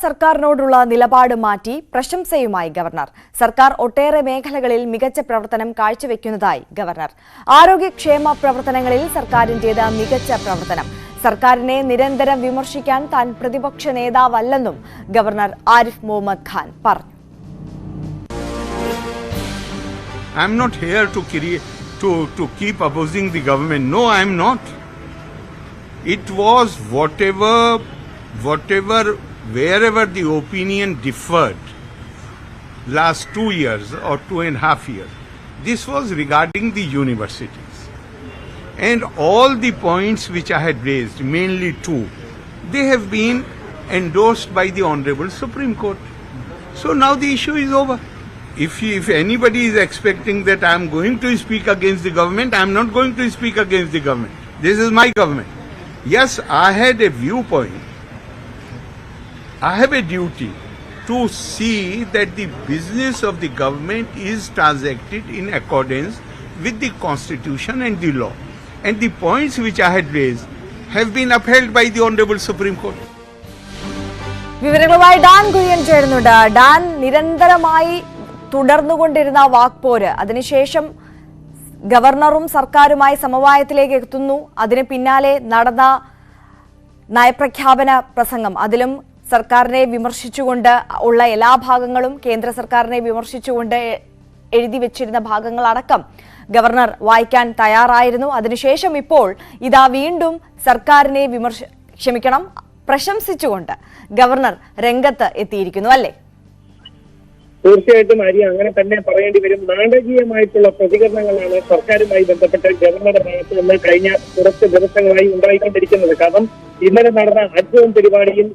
സർക്കാരിനോടുള്ള നിലപാട് മാറ്റി പ്രശംസയുമായി ഗവർണർ. സർക്കാർ ഒട്ടേറെ മേഖലകളിൽ മികച്ച പ്രവർത്തനം കാഴ്ചവെക്കുന്നതായി ഗവർണർ. ആരോഗ്യക്ഷേമ പ്രവർത്തനങ്ങളിൽ സർക്കാരിന്റേത് മികച്ച പ്രവർത്തനം. സർക്കാരിനെ നിരന്തരം വിമർശിക്കാൻ താൻ പ്രതിപക്ഷ നേതാവല്ലെന്നും ഗവർണർ ആരിഫ് മുഹമ്മദ് ഖാൻ പറഞ്ഞു. I am not here to keep opposing the government. No, I am not. It was wherever the opinion differed last 2 years or 2.5 years. This was regarding the universities. And all the points which I had raised, mainly two, they have been endorsed by the Honorable Supreme Court. So now the issue is over. If anybody is expecting that I am going to speak against the government, I am not going to speak against the government. This is my government. Yes, I had a viewpoint. I have a duty to see that the business of the government is transacted in accordance with the constitution and the law. And the points which I had raised have been upheld by the Honorable Supreme Court. വിവരങ്ങളുമായി Dan Kurian ചേരുന്നുണ്ട്. Dan, നിരന്തരമായി തുടർന്നുകൊണ്ടിരുന്ന വാക്പോര് അതിനുശേഷം ഗവർണറും സർക്കാരുമായി സമവായത്തിലേക്ക് എത്തുന്നു. അതിന് പിന്നാലെ നടന്ന നയപ്രഖ്യാപന പ്രസംഗം, അതിലും സർക്കാരിനെ വിമർശിച്ചുകൊണ്ട് ഉള്ള എല്ലാ ഭാഗങ്ങളും, കേന്ദ്ര സർക്കാരിനെ വിമർശിച്ചുകൊണ്ട് എഴുതി വെച്ചിരുന്ന ഭാഗങ്ങളടക്കം ഗവർണർ വായിക്കാൻ തയ്യാറായിരുന്നു. അതിനുശേഷം ഇപ്പോൾ ഇതാ വീണ്ടും സർക്കാരിനെ പ്രശംസിച്ചുകൊണ്ട് ഗവർണർ രംഗത്ത് എത്തിയിരിക്കുന്നു, അല്ലേ? തീർച്ചയായിട്ടും ആര്യ, അങ്ങനെ തന്നെ പറയേണ്ടി വരും. നാടകീയമായിട്ടുള്ള പ്രതികരണങ്ങളാണ് സർക്കാരുമായി ബന്ധപ്പെട്ട് ഗവർണറുടെ ഭാഗത്ത് നിന്ന് കഴിഞ്ഞ കുറച്ച് ദിവസങ്ങളായി ഉണ്ടായിക്കൊണ്ടിരിക്കുന്നത്. കാരണം ഇന്നലെ നടന്ന അജ്ഞവും പരിപാടിയിൽ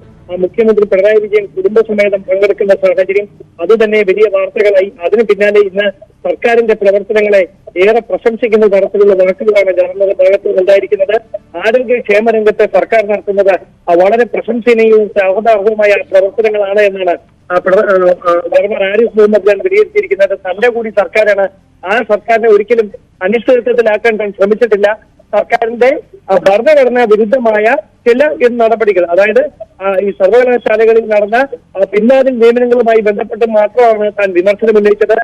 മുഖ്യമന്ത്രി പിണറായി വിജയൻ കുടുംബസമേതം പങ്കെടുക്കുന്ന സാഹചര്യം അതുതന്നെ വലിയ വാർത്തകളായി. അതിന് പിന്നാലെ ഇന്ന് സർക്കാരിന്റെ പ്രവർത്തനങ്ങളെ ഏറെ പ്രശംസിക്കുന്ന തരത്തിലുള്ള വാക്കുകളാണ് ഗവർണറുടെ ഭാഗത്ത് ഉണ്ടായിരിക്കുന്നത്. ആരോഗ്യക്ഷേമ രംഗത്ത് സർക്കാർ നടത്തുന്നത് വളരെ പ്രശംസനീയവും സ്വാഗതാർഹവുമായ പ്രവർത്തനങ്ങളാണ് എന്നാണ് ഗവർണർ ആരിഫ് മുഹമ്മദ് ഖാൻ വിലയിരുത്തിയിരിക്കുന്നത്. തന്റെ കൂടി സർക്കാരാണ്. ആ സർക്കാരിനെ ഒരിക്കലും അനിശ്ചിതത്വത്തിലാക്കാൻ താൻ ശ്രമിച്ചിട്ടില്ല. സർക്കാരിന്റെ ഭരണഘടനാ വിരുദ്ധമായ ചില നടപടികൾ, അതായത് ഈ സർവകലാശാലകളിൽ നടന്ന പിൻവാതിൽ നിയമനങ്ങളുമായി ബന്ധപ്പെട്ട് മാത്രമാണ് താൻ വിമർശനം ഉന്നയിച്ചത്.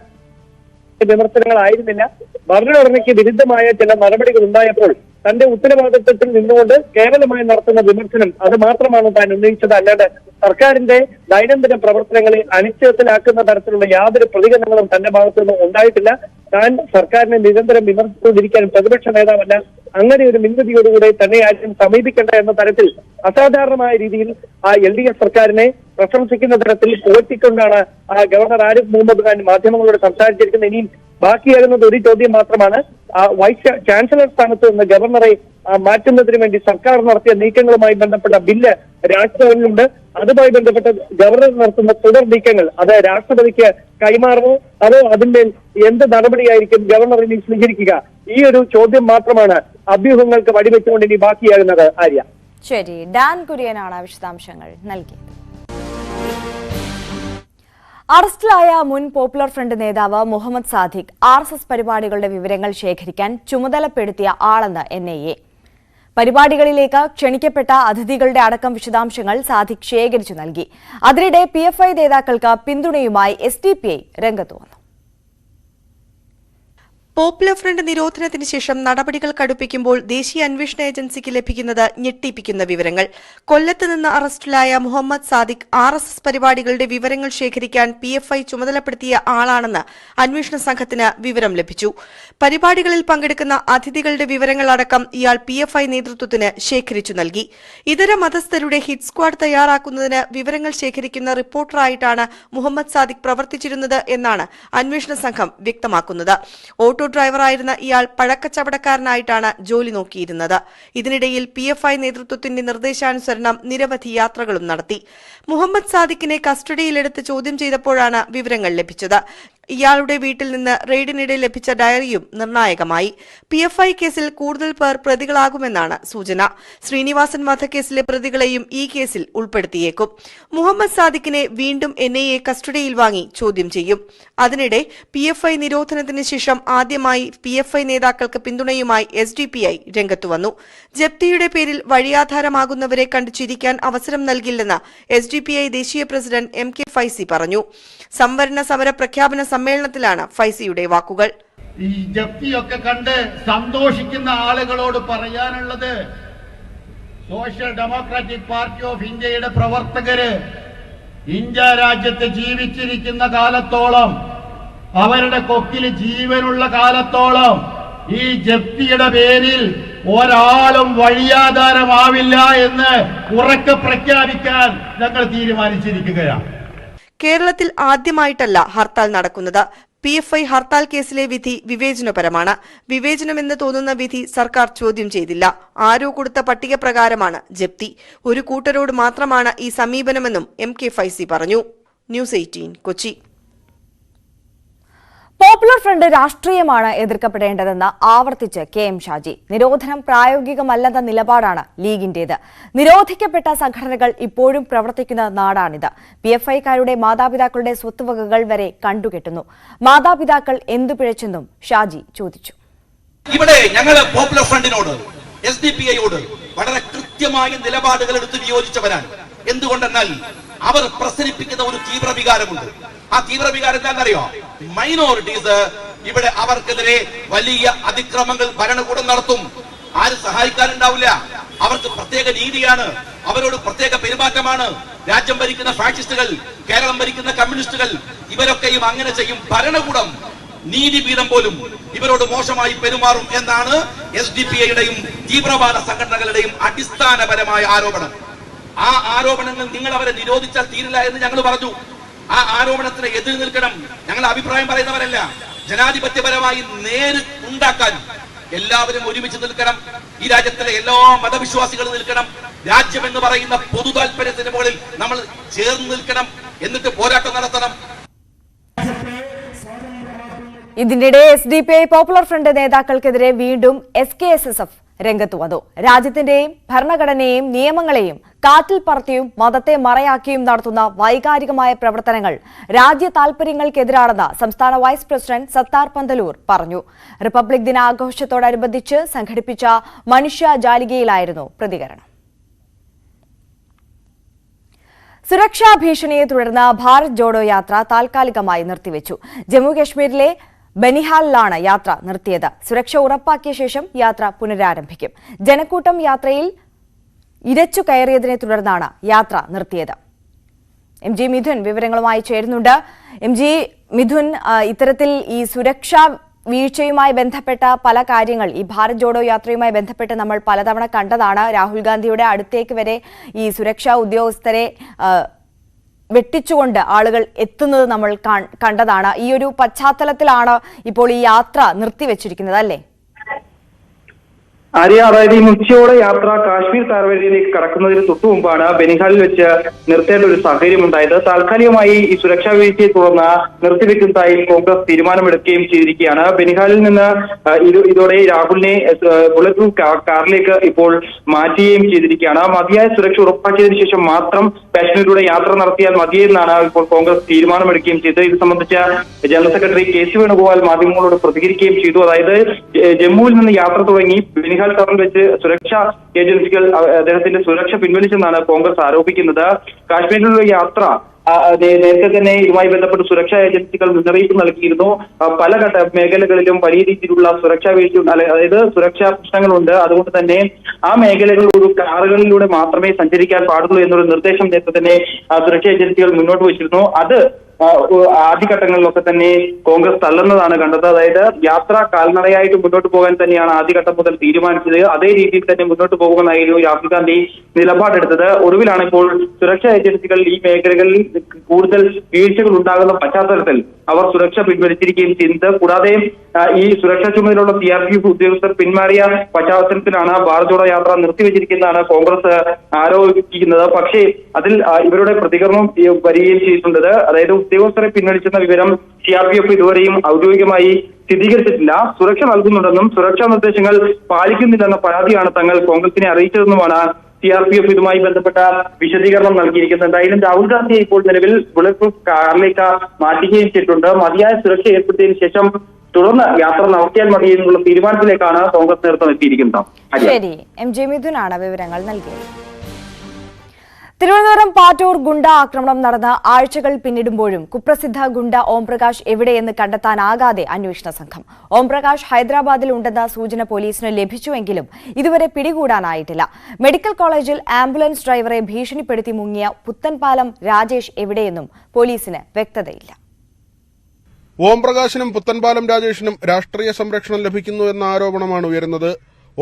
വിമർശനങ്ങളായിരുന്നില്ല. ഭരണഘടനയ്ക്ക് വിരുദ്ധമായ ചില നടപടികൾ ഉണ്ടായപ്പോൾ തന്റെ ഉത്തരവാദിത്വത്തിൽ നിന്നുകൊണ്ട് കേവലമായി നടത്തുന്ന വിമർശനം അത് മാത്രമാണ് താൻ ഉന്നയിച്ചത്. അല്ലാതെ സർക്കാരിന്റെ ദൈനംദിന പ്രവർത്തനങ്ങളെ അനിശ്ചിതത്തിലാക്കുന്ന തരത്തിലുള്ള യാതൊരു പ്രതികരണങ്ങളും തന്റെ ഭാഗത്തുനിന്ന് ഉണ്ടായിട്ടില്ല. താൻ സർക്കാരിനെ നിരന്തരം വിമർശിച്ചുകൊണ്ടിരിക്കാൻ പ്രതിപക്ഷ നേതാവല്ല. അങ്ങനെ ഒരു മുൻവിധിയോടുകൂടെ തന്നെ ആരും സമീപിക്കേണ്ട എന്ന തരത്തിൽ അസാധാരണമായ രീതിയിൽ LDF സർക്കാരിനെ പ്രശംസിക്കുന്ന തരത്തിൽ പുകഴ്ത്തിക്കൊണ്ടാണ് ഗവർണർ ആരിഫ് മുഹമ്മദ് ഖാൻ മാധ്യമങ്ങളോട് സംസാരിച്ചിരിക്കുന്നത്. ഇനിയും ബാക്കിയാകുന്നത് ഒരു ചോദ്യം മാത്രമാണ്. വൈസ് ചാൻസലർ സ്ഥാനത്ത് നിന്ന് ഗവർണറെ മാറ്റുന്നതിന് വേണ്ടി സർക്കാർ നടത്തിയ നീക്കങ്ങളുമായി ബന്ധപ്പെട്ട ബില്ല് രാജ്ഭവനിലുണ്ട്. അതുമായി ബന്ധപ്പെട്ട ഗവർണർ നടത്തുന്ന തുടർ നീക്കങ്ങൾ അത് രാഷ്ട്രപതിക്ക് കൈമാറുമോ, അതോ അതിന്മേൽ എന്ത് നടപടിയായിരിക്കും ഗവർണർ ഇനി സ്വീകരിക്കുക? ഈ ഒരു ചോദ്യം മാത്രമാണ് അഭ്യൂഹങ്ങൾക്ക് വഴിവെച്ചുകൊണ്ട് ഇനി ബാക്കിയാകുന്നത്. ആര്യ, ശരി. ഡാൻ കുര്യനാണ് വിശദാംശങ്ങൾ നൽകിയത്. അറസ്റ്റിലായ മുൻ പോപ്പുലർ ഫ്രണ്ട് നേതാവ് മുഹമ്മദ് സാദിഖ് RSS പരിപാടികളുടെ വിവരങ്ങൾ ശേഖരിക്കാൻ ചുമതലപ്പെടുത്തിയ ആളെന്ന് NIA. പരിപാടികളിലേക്ക് ക്ഷണിക്കപ്പെട്ട അതിഥികളുടെ അടക്കം വിശദാംശങ്ങൾ സാദിഖ് ശേഖരിച്ചു നൽകി. അതിനിടെ PFI നേതാക്കൾക്ക് പിന്തുണയുമായി SDPI രംഗത്ത് വന്നു. പോപ്പുലർ ഫ്രണ്ട് നിരോധനത്തിന് ശേഷം നടപടികൾ കടുപ്പിക്കുമ്പോൾ ദേശീയ അന്വേഷണ ഏജൻസിക്ക് ലഭിക്കുന്നത് ഞെട്ടിപ്പിക്കുന്ന വിവരങ്ങൾ. കൊല്ലത്ത് നിന്ന് അറസ്റ്റിലായ മുഹമ്മദ് സാദിഖ് RSS പരിപാടികളുടെ വിവരങ്ങൾ ശേഖരിക്കാൻ PFI ചുമതലപ്പെടുത്തിയ ആളാണെന്ന് അന്വേഷണ സംഘത്തിന് വിവരം ലഭിച്ചു. പരിപാടികളിൽ പങ്കെടുക്കുന്ന അതിഥികളുടെ വിവരങ്ങളടക്കം ഇയാൾ PFI നേതൃത്വത്തിന് ശേഖരിച്ചു നൽകി. ഇതര മതസ്ഥരുടെ ഹിറ്റ് സ്ക്വാഡ് തയ്യാറാക്കുന്നതിന് വിവരങ്ങൾ ശേഖരിക്കുന്ന റിപ്പോർട്ടറായിട്ടാണ് മുഹമ്മദ് സാദിഖ് പ്രവർത്തിച്ചിരുന്നത് എന്നാണ് അന്വേഷണ സംഘം വ്യക്തമാക്കുന്നത്. ഓട്ടോ ഡ്രൈവറായിരുന്ന ഇയാൾ പഴക്കച്ചവടക്കാരനായിട്ടാണ് ജോലി നോക്കിയിരുന്നത്. ഇതിനിടയിൽ PFI നേതൃത്വത്തിന്റെ നിർദ്ദേശാനുസരണം നിരവധി യാത്രകളും നടത്തി. മുഹമ്മദ് സാദിഖിനെ കസ്റ്റഡിയിലെടുത്ത് ചോദ്യം ചെയ്തപ്പോഴാണ് വിവരങ്ങൾ ലഭിച്ചത്. ഇയാളുടെ വീട്ടിൽ നിന്ന് റെയ്ഡിനിടെ ലഭിച്ച ഡയറിയും നിർണായകമായി. PFI കേസിൽ കൂടുതൽ പേർ പ്രതികളാകുമെന്നാണ് സൂചന. ശ്രീനിവാസൻ വധക്കേസിലെ പ്രതികളെയും ഈ കേസിൽ ഉൾപ്പെടുത്തിയേക്കും. മുഹമ്മദ് സാദിഖിനെ വീണ്ടും NIA കസ്റ്റഡിയിൽ വാങ്ങി ചോദ്യം ചെയ്യും. അതിനിടെ PFI നിരോധനത്തിന് ശേഷം ആദ്യമായി PFI നേതാക്കൾക്ക് പിന്തുണയുമായി SDPI രംഗത്തുവന്നു. ജപ്തിയുടെ പേരിൽ വഴിയാധാരമാകുന്നവരെ കണ്ടു ചിരിക്കാൻ അവസരം നൽകില്ലെന്ന് SDPI ദേശീയ പ്രസിഡന്റ് MK ഫൈസി പറഞ്ഞു. സംവരണ സമര പ്രഖ്യാപന സമ്മേളനത്തിലാണ് ഫൈസിയുടെ വാക്കുകൾ. ഈ ജപ്തിയൊക്കെ കണ്ട് സന്തോഷിക്കുന്ന ആളുകളോട് പറയാനുള്ളത്, സോഷ്യൽ ഡെമോക്രാറ്റിക് പാർട്ടി ഓഫ് ഇന്ത്യയുടെ പ്രവർത്തകര് ഇന്ത്യ രാജ്യത്ത് ജീവിച്ചിരിക്കുന്ന കാലത്തോളം, അവരുടെ കൊക്കിൽ ജീവനുള്ള കാലത്തോളം ഈ ജപ്തിയുടെ പേരിൽ ഒരാളും വഴിയാധാരമാവില്ല എന്ന് ഉറക്കെ പ്രഖ്യാപിക്കാൻ ഞങ്ങൾ തീരുമാനിച്ചിരിക്കുകയാണ്. കേരളത്തിൽ ആദ്യമായിട്ടല്ല ഹർത്താൽ നടക്കുന്നത്. PFI ഹർത്താൽ കേസിലെ വിധി വിവേചനപരമാണ്. വിവേചനമെന്ന് തോന്നുന്ന വിധി സർക്കാർ ചോദ്യം ചെയ്തില്ല. ആരോ കൊടുത്ത പട്ടിക പ്രകാരമാണ് ജപ്തി. ഒരു കൂട്ടരോട് മാത്രമാണ് ഈ സമീപനമെന്നും MK ഫൈസി പറഞ്ഞു. ന്യൂസ് 18 കൊച്ചി. പോപ്പുലർ ഫ്രണ്ട് രാഷ്ട്രീയമാണ് എതിർക്കപ്പെടേണ്ടതെന്ന് ആവർത്തിച്ച് KM ഷാജി. നിരോധനം പ്രായോഗികമല്ലെന്ന നിലപാടാണ് ലീഗിന്റേത്. നിരോധിക്കപ്പെട്ട സംഘടനകൾ ഇപ്പോഴും പ്രവർത്തിക്കുന്ന നാടാണിത്. PFIക്കാരുടെ മാതാപിതാക്കളുടെ സ്വത്തുവകകൾ വരെ കണ്ടുകെട്ടുന്നു. മാതാപിതാക്കൾ എന്തു പിഴച്ചെന്നും ഷാജി ചോദിച്ചു. ഇവിടെ ഞങ്ങൾ പോപ്പുലർ ഫ്രണ്ടിനോട് SDPIയോട് വളരെ കൃത്യമായ നിലപാടുകൾ എടുത്ത് വിയോജിച്ചവരാണ്. എന്തുകൊണ്ടെന്നാൽ അവർ പ്രസരിപ്പിക്കുന്ന ഒരു തീവ്ര വികാരമുണ്ട്. ആ തീവ്ര വികാരം എന്താണെന്നറിയോ? മൈനോറിറ്റീസ് ഇവിടെ അവർക്കെതിരെ വലിയ അതിക്രമങ്ങൾ ഭരണകൂടം നടത്തും. ആരും സഹായിക്കാനുണ്ടാവില്ല. അവർക്ക് പ്രത്യേക നീതിയാണ്, അവരോട് പ്രത്യേക പെരുമാറ്റമാണ്. രാജ്യം ഭരിക്കുന്ന ഫാഷിസ്റ്റുകൾ, കേരളം ഭരിക്കുന്ന കമ്മ്യൂണിസ്റ്റുകൾ, ഇവരൊക്കെയും അങ്ങനെ ചെയ്യും. ഭരണകൂടം, നീതിപീഠം പോലും ഇവരോട് മോശമായി പെരുമാറും എന്നാണ് SDPIയുടെയും തീവ്രവാദ സംഘടനകളുടെയും അടിസ്ഥാനപരമായ ആരോപണം. ആ ആരോപണങ്ങൾ നിങ്ങൾ അവരെ നിരോധിച്ചാൽ തീരില്ല എന്ന് ഞങ്ങൾ പറഞ്ഞു. ആ ആരോപണത്തിന് എതിർ നിൽക്കണം. ഞങ്ങൾ അഭിപ്രായം പറയുന്നവരല്ല. ജനാധിപത്യപരമായി നേര് ഉണ്ടാക്കാൻ എല്ലാവരും ഒരുമിച്ച് നിൽക്കണം. ഈ രാജ്യത്തിലെ എല്ലാ മതവിശ്വാസികളും നിൽക്കണം. രാജ്യം എന്ന് പറയുന്ന പൊതു താല്പര്യത്തിന് മുകളിൽ നമ്മൾ ചേർന്ന് നിൽക്കണം. എന്നിട്ട് പോരാട്ടം നടത്തണം. ഇതിനിടെ SDPI പോപ്പുലർ ഫ്രണ്ട് നേതാക്കൾക്കെതിരെ വീണ്ടും SKSSF രംഗത്തു വന്നു. രാജ്യത്തിന്റെയും ഭരണഘടനയെയും നിയമങ്ങളെയും കാറ്റിൽ പറത്തിയും മതത്തെ മറയാക്കിയും നടത്തുന്ന വൈകാരികമായ പ്രവർത്തനങ്ങൾ രാജ്യ താൽപര്യങ്ങൾക്കെതിരാണെന്ന് സംസ്ഥാന വൈസ് പ്രസിഡന്റ് സത്താർ പന്തലൂർ പറഞ്ഞു. റിപ്പബ്ലിക് ദിനാഘോഷത്തോടനുബന്ധിച്ച് സംഘടിപ്പിച്ച മനുഷ്യ ജാലികയിലായിരുന്നു പ്രതികരണം. സുരക്ഷാ ഭീഷണിയെ തുടർന്ന് ഭാരത് ജോഡോ യാത്ര താൽക്കാലികമായി നിർത്തിവെച്ചു. ജമ്മുകശ്മീരിലെ ബനിഹാലിലാണ് യാത്ര നിർത്തിയത്. സുരക്ഷ ഉറപ്പാക്കിയ ശേഷം യാത്ര പുനരാരംഭിക്കും. ജനക്കൂട്ടം യാത്രയിൽ ഇരച്ചു കയറിയതിനെ തുടർന്നാണ് യാത്ര നിർത്തിയത്. MG മിഥുൻ വിവരങ്ങളുമായി ചേരുന്നുണ്ട്. MG മിഥുൻ, ഇത്തരത്തിൽ ഈ സുരക്ഷാ വീഴ്ചയുമായി ബന്ധപ്പെട്ട പല കാര്യങ്ങൾ ഈ ഭാരത് ജോഡോ യാത്രയുമായി ബന്ധപ്പെട്ട് നമ്മൾ പലതവണ കണ്ടതാണ്. രാഹുൽ ഗാന്ധിയുടെ അടുത്തേക്ക് വരെ ഈ സുരക്ഷാ ഉദ്യോഗസ്ഥരെ വെട്ടിച്ചുകൊണ്ട് ആളുകൾ എത്തുന്നത് നമ്മൾ കണ്ടതാണ്. ഈ ഒരു പശ്ചാത്തലത്തിലാണ് ഇപ്പോൾ ഈ യാത്ര നിർത്തിവെച്ചിരിക്കുന്നത്, അല്ലേ? ആര്യ, അതായത് ഈ ഉച്ചയോടെ യാത്ര കാശ്മീർ താഴ്വരയിലേക്ക് കടക്കുന്നതിന് തൊട്ടു മുമ്പാണ് ബനിഹാലിൽ വെച്ച് നിർത്തേണ്ട ഒരു സാഹചര്യം ഉണ്ടായത്. താൽക്കാലികമായി ഈ സുരക്ഷാ വീഴ്ചയെ തുടർന്ന് നിർത്തിവെക്കുന്നതായി കോൺഗ്രസ് തീരുമാനമെടുക്കുകയും ചെയ്തിരിക്കുകയാണ്. ബനിഹാലിൽ നിന്ന് ഇതോടെ രാഹുലിനെ ബുള്ളറ്റ് പ്രൂഫ് കാറിലേക്ക് ഇപ്പോൾ മാറ്റുകയും ചെയ്തിരിക്കുകയാണ്. മതിയായ സുരക്ഷ ഉറപ്പാക്കിയതിനു ശേഷം മാത്രം കാശ്മീരിലൂടെ യാത്ര നടത്തിയാൽ മതിയെന്നാണ് ഇപ്പോൾ കോൺഗ്രസ് തീരുമാനമെടുക്കുകയും ചെയ്തത്. ഇത് സംബന്ധിച്ച ജനറൽ സെക്രട്ടറി KC വേണുഗോപാൽ മാധ്യമങ്ങളോട് പ്രതികരിക്കുകയും ചെയ്തു. അതായത് ജമ്മുവിൽ നിന്ന് യാത്ര തുടങ്ങി ബനിഹാൽ ടൗണിൽ വെച്ച് സുരക്ഷാ ഏജൻസികൾ അദ്ദേഹത്തിന്റെ സുരക്ഷ പിൻവലിച്ചെന്നാണ് കോൺഗ്രസ് ആരോപിക്കുന്നത്. കാശ്മീരിലുള്ള യാത്ര നേരത്തെ തന്നെ ഇതുമായി ബന്ധപ്പെട്ട് സുരക്ഷാ ഏജൻസികൾ മുന്നറിയിപ്പ് നൽകിയിരുന്നു. പല മേഖലകളിലും വലിയ രീതിയിലുള്ള സുരക്ഷാ വീഴ്ച, അതായത് സുരക്ഷാ പ്രശ്നങ്ങളുണ്ട്. അതുകൊണ്ട് തന്നെ ആ മേഖലകളിൽ ഒരു കാറുകളിലൂടെ മാത്രമേ സഞ്ചരിക്കാൻ പാടുള്ളൂ എന്നൊരു നിർദ്ദേശം നേരത്തെ തന്നെ സുരക്ഷാ ഏജൻസികൾ മുന്നോട്ട് വെച്ചിരുന്നു. അത് ആദ്യഘട്ടങ്ങളിലൊക്കെ തന്നെ കോൺഗ്രസ് തള്ളുന്നതാണ് കണ്ടത്. അതായത് യാത്ര കാൽനടയായിട്ട് മുന്നോട്ട് പോകാൻ തന്നെയാണ് ആദ്യഘട്ടം മുതൽ തീരുമാനിച്ചത്. അതേ രീതിയിൽ തന്നെ മുന്നോട്ട് പോകുമെന്നായിരുന്നു രാഹുൽ ഗാന്ധി നിലപാടെടുത്തത്. ഒടുവിലാണ് ഇപ്പോൾ സുരക്ഷാ ഏജൻസികൾ ഈ മേഖലകളിൽ കൂടുതൽ വീഴ്ചകൾ ഉണ്ടാകുന്ന പശ്ചാത്തലത്തിൽ അവർ സുരക്ഷ പിൻവലിച്ചിരിക്കുകയും ചെയ്യുന്നത്. കൂടാതെ ഈ സുരക്ഷാ ചുമതലയുള്ള CRPF ഉദ്യോഗസ്ഥർ പിന്മാറിയ പശ്ചാത്തലത്തിലാണ് ഭാരത് ജോഡോ യാത്ര നിർത്തിവെച്ചിരിക്കുന്നതാണ് കോൺഗ്രസ് ആരോപിക്കുന്നത്. പക്ഷേ അതിൽ ഇവരുടെ പ്രതികരണം വരികയും ചെയ്തിട്ടുണ്ട്. അതായത് ഉദ്യോഗസ്ഥരെ പിൻവലിച്ചെന്ന വിവരം CRPF ഇതുവരെയും ഔദ്യോഗികമായി സ്ഥിരീകരിച്ചിട്ടില്ല. സുരക്ഷ നൽകുന്നുണ്ടെന്നും സുരക്ഷാ നിർദ്ദേശങ്ങൾ പാലിക്കുന്നില്ലെന്ന പരാതിയാണ് തങ്ങൾ കോൺഗ്രസിനെ അറിയിച്ചതെന്നുമാണ് CRPF ഇതുമായി ബന്ധപ്പെട്ട വിശദീകരണം നൽകിയിരിക്കുന്നത്. എന്തായാലും രാഹുൽ ഗാന്ധിയെ ഇപ്പോൾ നിലവിൽ ബുള്ളറ്റ് പ്രൂഫ് കാറിലേക്ക് മാറ്റുകയും ചെയ്തിട്ടുണ്ട്. മതിയായ സുരക്ഷ ഏർപ്പെടുത്തിയതിനു ശേഷം തുടർന്ന് യാത്ര നടത്തിയാൽ മതി എന്നുള്ള തീരുമാനത്തിലേക്കാണ് കോൺഗ്രസ് നേതൃത്വം എത്തിയിരിക്കുന്നത്. ശരി, MJ മിഥുനാണ് വിവരങ്ങൾ നൽകിയത്. തിരുവനന്തപുരം പാറ്റൂർ ഗുണ്ട ആക്രമണം നടന്ന ആഴ്ചകൾ പിന്നിടുമ്പോഴും കുപ്രസിദ്ധ ഗുണ്ട ഓംപ്രകാശ് എവിടെയെന്ന് കണ്ടെത്താനാകാതെ അന്വേഷണ സംഘം. ഓംപ്രകാശ് ഹൈദരാബാദിൽ ഉണ്ടെന്ന സൂചന പോലീസിന് ലഭിച്ചുവെങ്കിലും ഇതുവരെ പിടികൂടാനായിട്ടില്ല. മെഡിക്കൽ കോളേജിൽ ആംബുലൻസ് ഡ്രൈവറെ ഭീഷണിപ്പെടുത്തി മുങ്ങിയ പുത്തൻപാലം രാജേഷ് എവിടെയെന്നും പോലീസിന് വ്യക്തതയില്ല. ഓംപ്രകാശിനും പുത്തൻപാലം രാജേഷിനും രാഷ്ട്രീയ സംരക്ഷണം ലഭിക്കുന്നു എന്ന ആരോപണമാണ് ഉയരുന്നത്.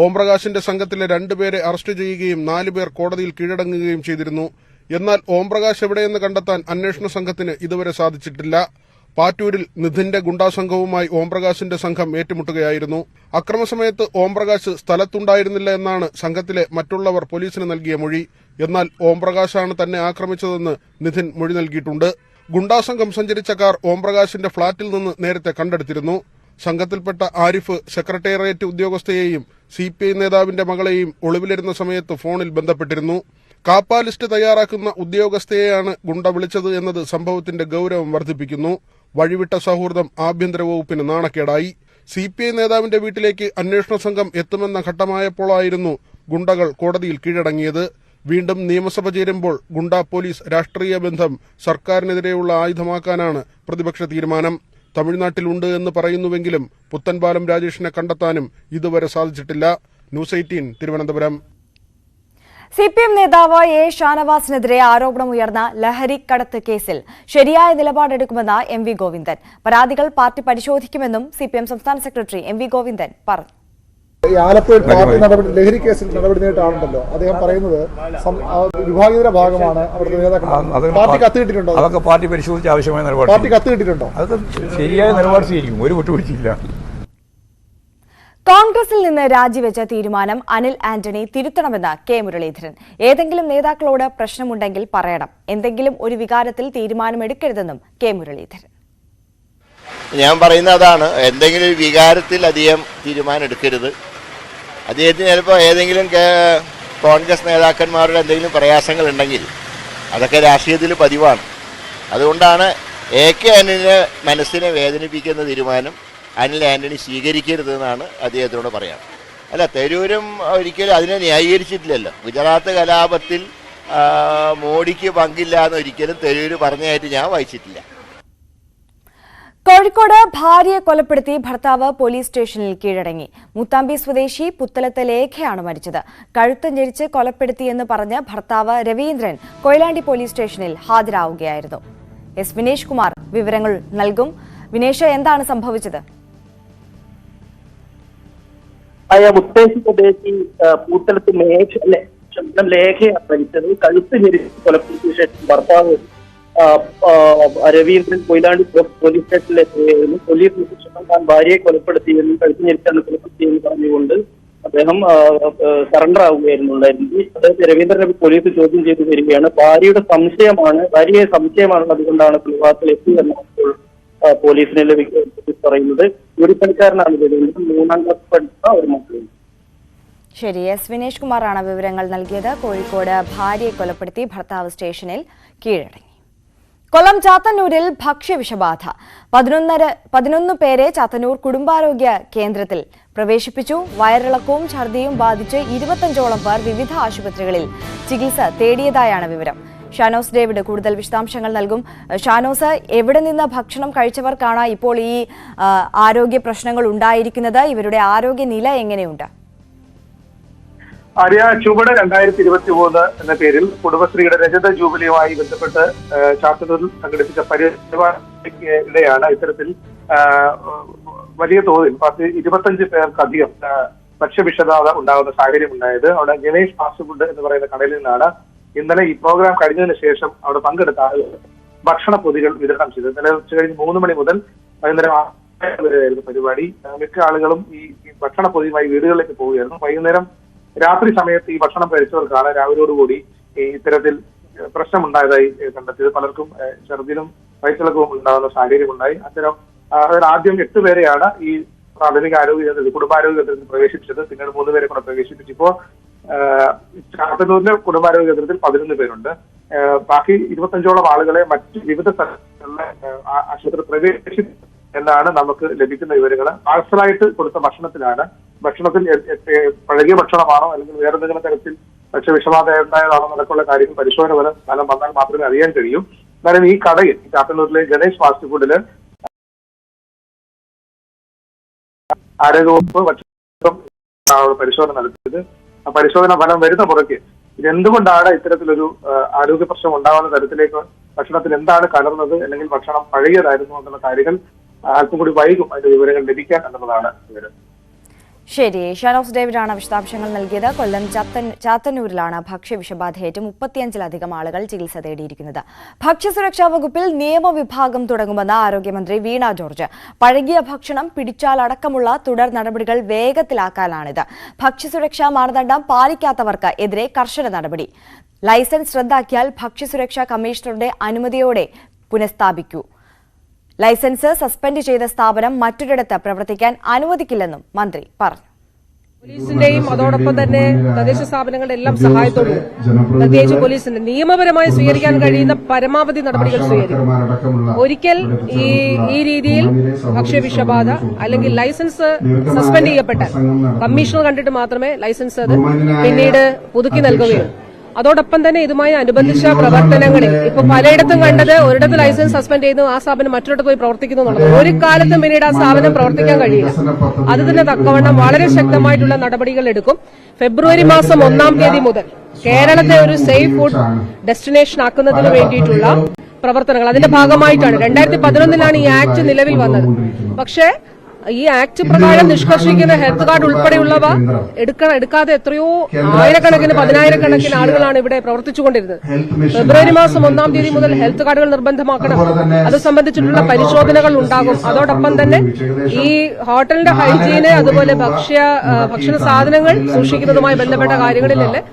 ഓംപ്രകാശിന്റെ സംഘത്തിലെ 2 പേരെ അറസ്റ്റ് ചെയ്യുകയും 4 പേർ കോടതിയിൽ കീഴടങ്ങുകയും ചെയ്തിരുന്നു. എന്നാൽ ഓംപ്രകാശ് എവിടെയെന്ന് കണ്ടെത്താൻ അന്വേഷണ സംഘത്തിന് ഇതുവരെ സാധിച്ചിട്ടില്ല. പാറ്റൂരിൽ നിധിന്റെ ഗുണ്ടാസംഘവുമായി ഓംപ്രകാശിന്റെ സംഘം ഏറ്റുമുട്ടുകയായിരുന്നു. അക്രമസമയത്ത് ഓംപ്രകാശ് സ്ഥലത്തുണ്ടായിരുന്നില്ല എന്നാണ് സംഘത്തിലെ മറ്റുള്ളവർ പോലീസിന് നൽകിയ മൊഴി. എന്നാൽ ഓംപ്രകാശാണ് തന്നെ ആക്രമിച്ചതെന്ന് നിധിൻ മൊഴി നൽകിയിട്ടുണ്ട്. ഗുണ്ടാസംഘം സഞ്ചരിച്ച കാർ ഓംപ്രകാശിന്റെ ഫ്ളാറ്റിൽ നിന്ന് നേരത്തെ കണ്ടെടുത്തിരുന്നു. സംഘത്തിൽപ്പെട്ട ആരിഫ് സെക്രട്ടേറിയറ്റ് ഉദ്യോഗസ്ഥയെയും CPI നേതാവിന്റെ മകളെയും ഒളിവിലിരുന്ന സമയത്ത് ഫോണിൽ ബന്ധപ്പെട്ടിരുന്നു. കാപ്പ ലിസ്റ്റ് തയ്യാറാക്കുന്ന ഉദ്യോഗസ്ഥയെയാണ് ഗുണ്ട വിളിച്ചത് എന്നത് സംഭവത്തിന്റെ ഗൌരവം വർദ്ധിപ്പിക്കുന്നു. വഴിവിട്ട സൗഹൃദം ആഭ്യന്തര വകുപ്പിന് നാണക്കേടായി. CPI നേതാവിന്റെ വീട്ടിലേക്ക് അന്വേഷണ സംഘം എത്തുമെന്ന ഘട്ടമായപ്പോഴായിരുന്നു ഗുണ്ടകൾ കോടതിയിൽ കീഴടങ്ങിയത്. വീണ്ടും നിയമസഭ ചേരുമ്പോൾ ഗുണ്ടാ പോലീസ് രാഷ്ട്രീയ ബന്ധം സർക്കാരിനെതിരെയുള്ള ആയുധമാക്കാനാണ് പ്രതിപക്ഷ തീരുമാനം. തമിഴ്നാട്ടിലുണ്ട് എന്ന് പറയുന്നുവെങ്കിലും പുത്തൻപാലം രാജേഷിനെ കണ്ടെത്താനും ഇതുവരെ സാധിച്ചിട്ടില്ല. ന്യൂസ് 18 തിരുവനന്തപുരം. CPM നേതാവ് A. ഷാനവാസിനെതിരെ ആരോപണമുയർന്ന ലഹരിക്കടത്ത് കേസിൽ ശരിയായ നിലപാടെടുക്കുമെന്ന് MV ഗോവിന്ദൻ. പരാതികൾ പാർട്ടി പരിശോധിക്കുമെന്നും CPM സംസ്ഥാന സെക്രട്ടറി MV ഗോവിന്ദൻ പറഞ്ഞു. ആലപ്പുഴ പാർട്ടി നടപടി ലഹരി കേസിൽ നടപടി നേരിട്ടാണല്ലോ അദ്ദേഹം പറയുന്നത്. വിഭാഗീയതയുടെ ഭാഗമാണ് അവിടുത്തെ നേതാക്കൾ. പാർട്ടി കത്ത് കിട്ടിയിട്ടുണ്ടോ? അതൊക്കെ പാർട്ടി പരിശോധിച്ച് ആവശ്യമായ നിലപാട്. പാർട്ടി കത്ത് കിട്ടിയിട്ടുണ്ടോ? അതൊക്കെ ശരിയായ നിലപാട് സ്വീകരിക്കും. ഒരു വിട്ടുവീഴ്ചയില്ല. കോൺഗ്രസിൽ നിന്ന് രാജിവെച്ച തീരുമാനം അനിൽ ആന്റണി തിരുത്തണമെന്ന് K. മുരളീധരൻ. ഏതെങ്കിലും നേതാക്കളോട് പ്രശ്നമുണ്ടെങ്കിൽ പറയണം. എന്തെങ്കിലും ഒരു വികാരത്തിൽ തീരുമാനമെടുക്കരുതെന്നും K. മുരളീധരൻ. ഞാൻ പറയുന്ന അതാണ്, എന്തെങ്കിലും ഒരു വികാരത്തിൽ അധികം തീരുമാനം എടുക്കരുത്. അദ്ദേഹത്തിന് ചിലപ്പോൾ ഏതെങ്കിലും കോൺഗ്രസ് നേതാക്കന്മാരുടെ എന്തെങ്കിലും പ്രയാസങ്ങൾ ഉണ്ടെങ്കിൽ അതൊക്കെ രാഷ്ട്രീയത്തിൽ പതിവാണ്. അതുകൊണ്ടാണ് AK ആന്റണിയുടെ മനസ്സിനെ വേദനിപ്പിക്കുന്ന തീരുമാനം അനിൽ ആന്റണി സ്വീകരിക്കരുതെന്നാണ് അദ്ദേഹത്തിനോട് പറയാം. അല്ല, തരൂരും ഒരിക്കലും അതിനെ ന്യായീകരിച്ചിട്ടില്ലല്ലോ. ഗുജറാത്ത് കലാപത്തിൽ മോഡിക്ക് പങ്കില്ല എന്ന് ഒരിക്കലും തരൂര് പറഞ്ഞതായിട്ട് ഞാൻ വായിച്ചിട്ടില്ല. കോഴിക്കോട് ഭാര്യയെ കൊലപ്പെടുത്തി ഭർത്താവ് പോലീസ് സ്റ്റേഷനിൽ കീഴടങ്ങി. മുത്താമ്പി സ്വദേശി പുത്തലത്തെ ലേഖയാണ് മരിച്ചത്. കഴുത്ത് ഞെരിച്ച് കൊലപ്പെടുത്തിയെന്ന് പറഞ്ഞ് ഭർത്താവ് രവീന്ദ്രൻ കൊയിലാണ്ടി പോലീസ് സ്റ്റേഷനിൽ ഹാജരാവുകയായിരുന്നു. S. വിനേഷ് കുമാർ വിവരങ്ങൾ നൽകും. വിനേഷ്, എന്താണ് സംഭവിച്ചത്? മുത്തേശി സ്വദേശി പൂത്തലത്ത് ലേഖയാണ് മരിച്ചത്. കഴുത്ത് ഞെരിച്ച് കൊലപ്പെടുത്തിയ ശേഷം ഭർത്താവ് രവീന്ദ്രൻ കൊയിലാണ്ടി പോലീസ് സ്റ്റേഷനിലെത്തുകയായിരുന്നു. പോലീസ് താൻ ഭാര്യയെ കൊലപ്പെടുത്തിയെന്നും കഴുത്ത് ഞെരിച്ചാണ് കൊലപ്പെടുത്തിയെന്ന് പറഞ്ഞുകൊണ്ട് അദ്ദേഹം സറണ്ടർ ആവുകയായിരുന്നു ഉണ്ടായിരുന്നത്. അദ്ദേഹത്തെ രവീന്ദ്രനെ പോലീസ് ചോദ്യം ചെയ്തു വരികയാണ്. ഭാര്യയെ സംശയമാണ്, അതുകൊണ്ടാണ് കൊലപാതകത്തിൽ എത്തിയെന്നാണ് പോലീസിനെ പറയുന്നത്. കൂലിപ്പണിക്കാരനാണ് രവീന്ദ്രൻ. 3ാം ക്ലാസ് പഠിച്ച ഒരു മക്കളും. ശരി, S. വിനേഷ് കുമാറാണ് വിവരങ്ങൾ നൽകിയത്. കോഴിക്കോട് ഭാര്യയെ കൊലപ്പെടുത്തി ഭർത്താവ് സ്റ്റേഷനിൽ കീഴടങ്ങി. കൊല്ലം ചാത്തന്നൂരിൽ ഭക്ഷ്യവിഷബാധ. 11 പേരെ ചാത്തന്നൂർ കുടുംബാരോഗ്യ കേന്ദ്രത്തിൽ പ്രവേശിപ്പിച്ചു. വയറിളക്കവും ഛർദിയും ബാധിച്ച് 25ഓളം പേർ വിവിധ ആശുപത്രികളിൽ ചികിത്സ തേടിയതായാണ് വിവരം. ഷാനോസ് ഡേവിഡ് കൂടുതൽ വിശദാംശങ്ങൾ നൽകും. ഷാനോസ്, എവിടെ നിന്ന് ഭക്ഷണം കഴിച്ചവർക്കാണ് ഇപ്പോൾ ഈ ആരോഗ്യ പ്രശ്നങ്ങൾ ഉണ്ടായിരിക്കുന്നത്? ഇവരുടെ ആരോഗ്യനില എങ്ങനെയുണ്ട്? ചുവട് 2023 എന്ന പേരിൽ കുടുംബശ്രീയുടെ രജത ജൂബിലിയുമായി ബന്ധപ്പെട്ട് ചാത്തന്നൂരിൽ സംഘടിപ്പിച്ച പരിപാടിക്കിടെയാണ് ഇത്തരത്തിൽ വലിയ തോതിൽ 25 പേർക്കധികം ഭക്ഷ്യവിഷബാധ ഉണ്ടാകുന്ന സാഹചര്യം ഉണ്ടായത്. അവിടെ ഗണേഷ് ഫാസ്റ്റ് ഫുഡ് എന്ന് പറയുന്ന കടയിൽ നിന്നാണ് ഇന്നലെ ഈ പ്രോഗ്രാം കഴിഞ്ഞതിന് ശേഷം അവിടെ പങ്കെടുത്ത ആളുകൾ ഭക്ഷണ പൊതികൾ വിതരണം ചെയ്തത്. ഇന്നലെ ഉച്ചകഴിഞ്ഞ് 3 മണി മുതൽ വൈകുന്നേരം 6 വരെയായിരുന്നു പരിപാടി. മിക്ക ആളുകളും ഈ ഭക്ഷണ പൊതിയുമായി വീടുകളിലേക്ക് പോവുകയായിരുന്നു. വൈകുന്നേരം രാത്രി സമയത്ത് ഈ ഭക്ഷണം കഴിച്ചവർക്കാണ് രാവിലോടുകൂടി ഇത്തരത്തിൽ പ്രശ്നമുണ്ടായതായി കണ്ടെത്തിയത്. പലർക്കും ഛർദിലും വയറ്റിളക്കവും ഉണ്ടാകുന്ന സാഹചര്യമുണ്ടായി. അത്തരം ആദ്യം 8 പേരെയാണ് ഈ പ്രാഥമിക ആരോഗ്യ കേന്ദ്രത്തിൽ കുടുംബാരോഗ്യ കേന്ദ്രത്തിൽ പ്രവേശിപ്പിച്ചത്. പിന്നീട് 3 പേരെ കൂടെ പ്രവേശിപ്പിച്ചു. ഇപ്പോ ചാത്തന്നൂരിലെ കുടുംബാരോഗ്യ കേന്ദ്രത്തിൽ 11 പേരുണ്ട്. ബാക്കി 25ഓളം ആളുകളെ മറ്റ് വിവിധ സ്ഥലങ്ങളിലെ ആശുപത്രി പ്രവേശിപ്പിച്ചു എന്നാണ് നമുക്ക് ലഭിക്കുന്ന വിവരങ്ങൾ. പാഴ്സലായിട്ട് കൊടുത്ത ഭക്ഷണത്തിൽ പഴകിയ ഭക്ഷണമാണോ അല്ലെങ്കിൽ വേറെ എന്തെങ്കിലും തരത്തിൽ ഭക്ഷ്യവിഷബാധ ഉണ്ടായതാണോ എന്നൊക്കെയുള്ള കാര്യങ്ങൾ പരിശോധന വരെ സ്ഥലം വന്നാൽ മാത്രമേ അറിയാൻ കഴിയൂ. എന്നാലും ഈ കടയിൽ ചാത്തന്നൂരിലെ ഗണേഷ് ഫാസ്റ്റ് ഫുഡില് ആരോഗ്യവകുപ്പ് പരിശോധന നടത്തിയത്. ആ പരിശോധന ഫലം വരുന്ന പുറകെ ഇതെന്തുകൊണ്ടാണ് ഇത്തരത്തിലൊരു ആരോഗ്യ പ്രശ്നം ഉണ്ടാകുന്ന തരത്തിലേക്ക് ഭക്ഷണത്തിൽ എന്താണ് കലർന്നത് അല്ലെങ്കിൽ ഭക്ഷണം പഴകിയതായിരുന്നു എന്നുള്ള കാര്യങ്ങൾ അല്പം കൂടി വൈകും അതിന്റെ വിവരങ്ങൾ ലഭിക്കാൻ എന്നുള്ളതാണ് വിവരം. ശരി, ഷാനോസ് ഡേവിഡാണ് വിശദാംശങ്ങൾ നൽകിയത്. കൊല്ലം ചാത്തന്നൂരിലാണ് ഭക്ഷ്യവിഷബാധയേറ്റ് 35-ലധികം ആളുകൾ ചികിത്സ തേടിയിരിക്കുന്നത്. ഭക്ഷ്യസുരക്ഷാ വകുപ്പിൽ നിയമവിഭാഗം തുടങ്ങുമെന്ന് ആരോഗ്യമന്ത്രി വീണ ജോർജ്. പഴകിയ ഭക്ഷണം പിടിച്ചാലടക്കമുള്ള തുടർ നടപടികൾ വേഗത്തിലാക്കാനാണിത്. ഭക്ഷ്യസുരക്ഷാ മാനദണ്ഡം പാലിക്കാത്തവർക്ക് എതിരെ കർശന നടപടി. ലൈസൻസ് റദ്ദാക്കിയാൽ ഭക്ഷ്യസുരക്ഷാ കമ്മീഷണറുടെ അനുമതിയോടെ പുനഃസ്ഥാപിക്കൂ. ലൈസൻസ് സസ്പെൻഡ് ചെയ്ത സ്ഥാപനം മറ്റൊരിടത്ത് പ്രവർത്തിക്കാൻ അനുവദിക്കില്ലെന്നും മന്ത്രി പറഞ്ഞു. പോലീസിന്റെയും അതോടൊപ്പം തന്നെ തദ്ദേശ സ്ഥാപനങ്ങളുടെ എല്ലാം സഹായത്തോടെ പ്രത്യേകിച്ച് പോലീസിന്റെ നിയമപരമായി സ്വീകരിക്കാൻ കഴിയുന്ന പരമാവധി നടപടികൾ സ്വീകരിക്കും. ഒരിക്കൽ ഈ രീതിയിൽ ഭക്ഷ്യവിഷബാധ അല്ലെങ്കിൽ ലൈസൻസ് സസ്പെൻഡ് ചെയ്യപ്പെട്ട കമ്മീഷണർ കണ്ടിട്ട് മാത്രമേ ലൈസൻസ് അത് പിന്നീട് പുതുക്കി നൽകുകയുള്ളൂ. അതോടൊപ്പം തന്നെ ഇതുമായി അനുബന്ധിച്ച പ്രവർത്തനങ്ങളിൽ ഇപ്പൊ പലയിടത്തും കണ്ടത് ഒരിടത്ത് ലൈസൻസ് സസ്പെൻഡ് ചെയ്യുന്നു, ആ സ്ഥാപനം മറ്റൊരിടത്ത് പോയി പ്രവർത്തിക്കുന്നു എന്നുള്ളത്. ഒരു കാലത്തും പിന്നീട് ആ സ്ഥാപനം പ്രവർത്തിക്കാൻ കഴിയില്ല. അത് തന്നെ തക്കവണ്ണം വളരെ ശക്തമായിട്ടുള്ള നടപടികൾ എടുക്കും. ഫെബ്രുവരി മാസം 1-ാം തീയതി മുതൽ കേരളത്തെ ഒരു സേഫ് ഫുഡ് ഡെസ്റ്റിനേഷൻ ആക്കുന്നതിന് വേണ്ടിയിട്ടുള്ള പ്രവർത്തനങ്ങൾ അതിന്റെ ഭാഗമായിട്ടാണ്. 2011-ലാണ് ഈ ആക്ട് നിലവിൽ വന്നത്. പക്ഷേ ഈ ആക്ട് പ്രകാരം നിഷ്കർഷിക്കുന്ന ഹെൽത്ത് കാർഡ് ഉൾപ്പെടെയുള്ളവ എടുക്കാതെ എത്രയോ ആയിരക്കണക്കിന് 10,000-കണക്കിന് ആളുകളാണ് ഇവിടെ പ്രവർത്തിച്ചുകൊണ്ടിരുന്നത്. ഫെബ്രുവരി മാസം 1-ാം തീയതി മുതൽ ഹെൽത്ത് കാർഡുകൾ നിർബന്ധമാക്കണം. അത് സംബന്ധിച്ചിട്ടുള്ള പരിശോധനകൾ ഉണ്ടാകും. അതോടൊപ്പം തന്നെ ഈ ഹോട്ടലിന്റെ ഹൈജീന് അതുപോലെ ഭക്ഷണ സാധനങ്ങൾ സൂക്ഷിക്കുന്നതുമായി ബന്ധപ്പെട്ട കാര്യങ്ങളിലല്ലേ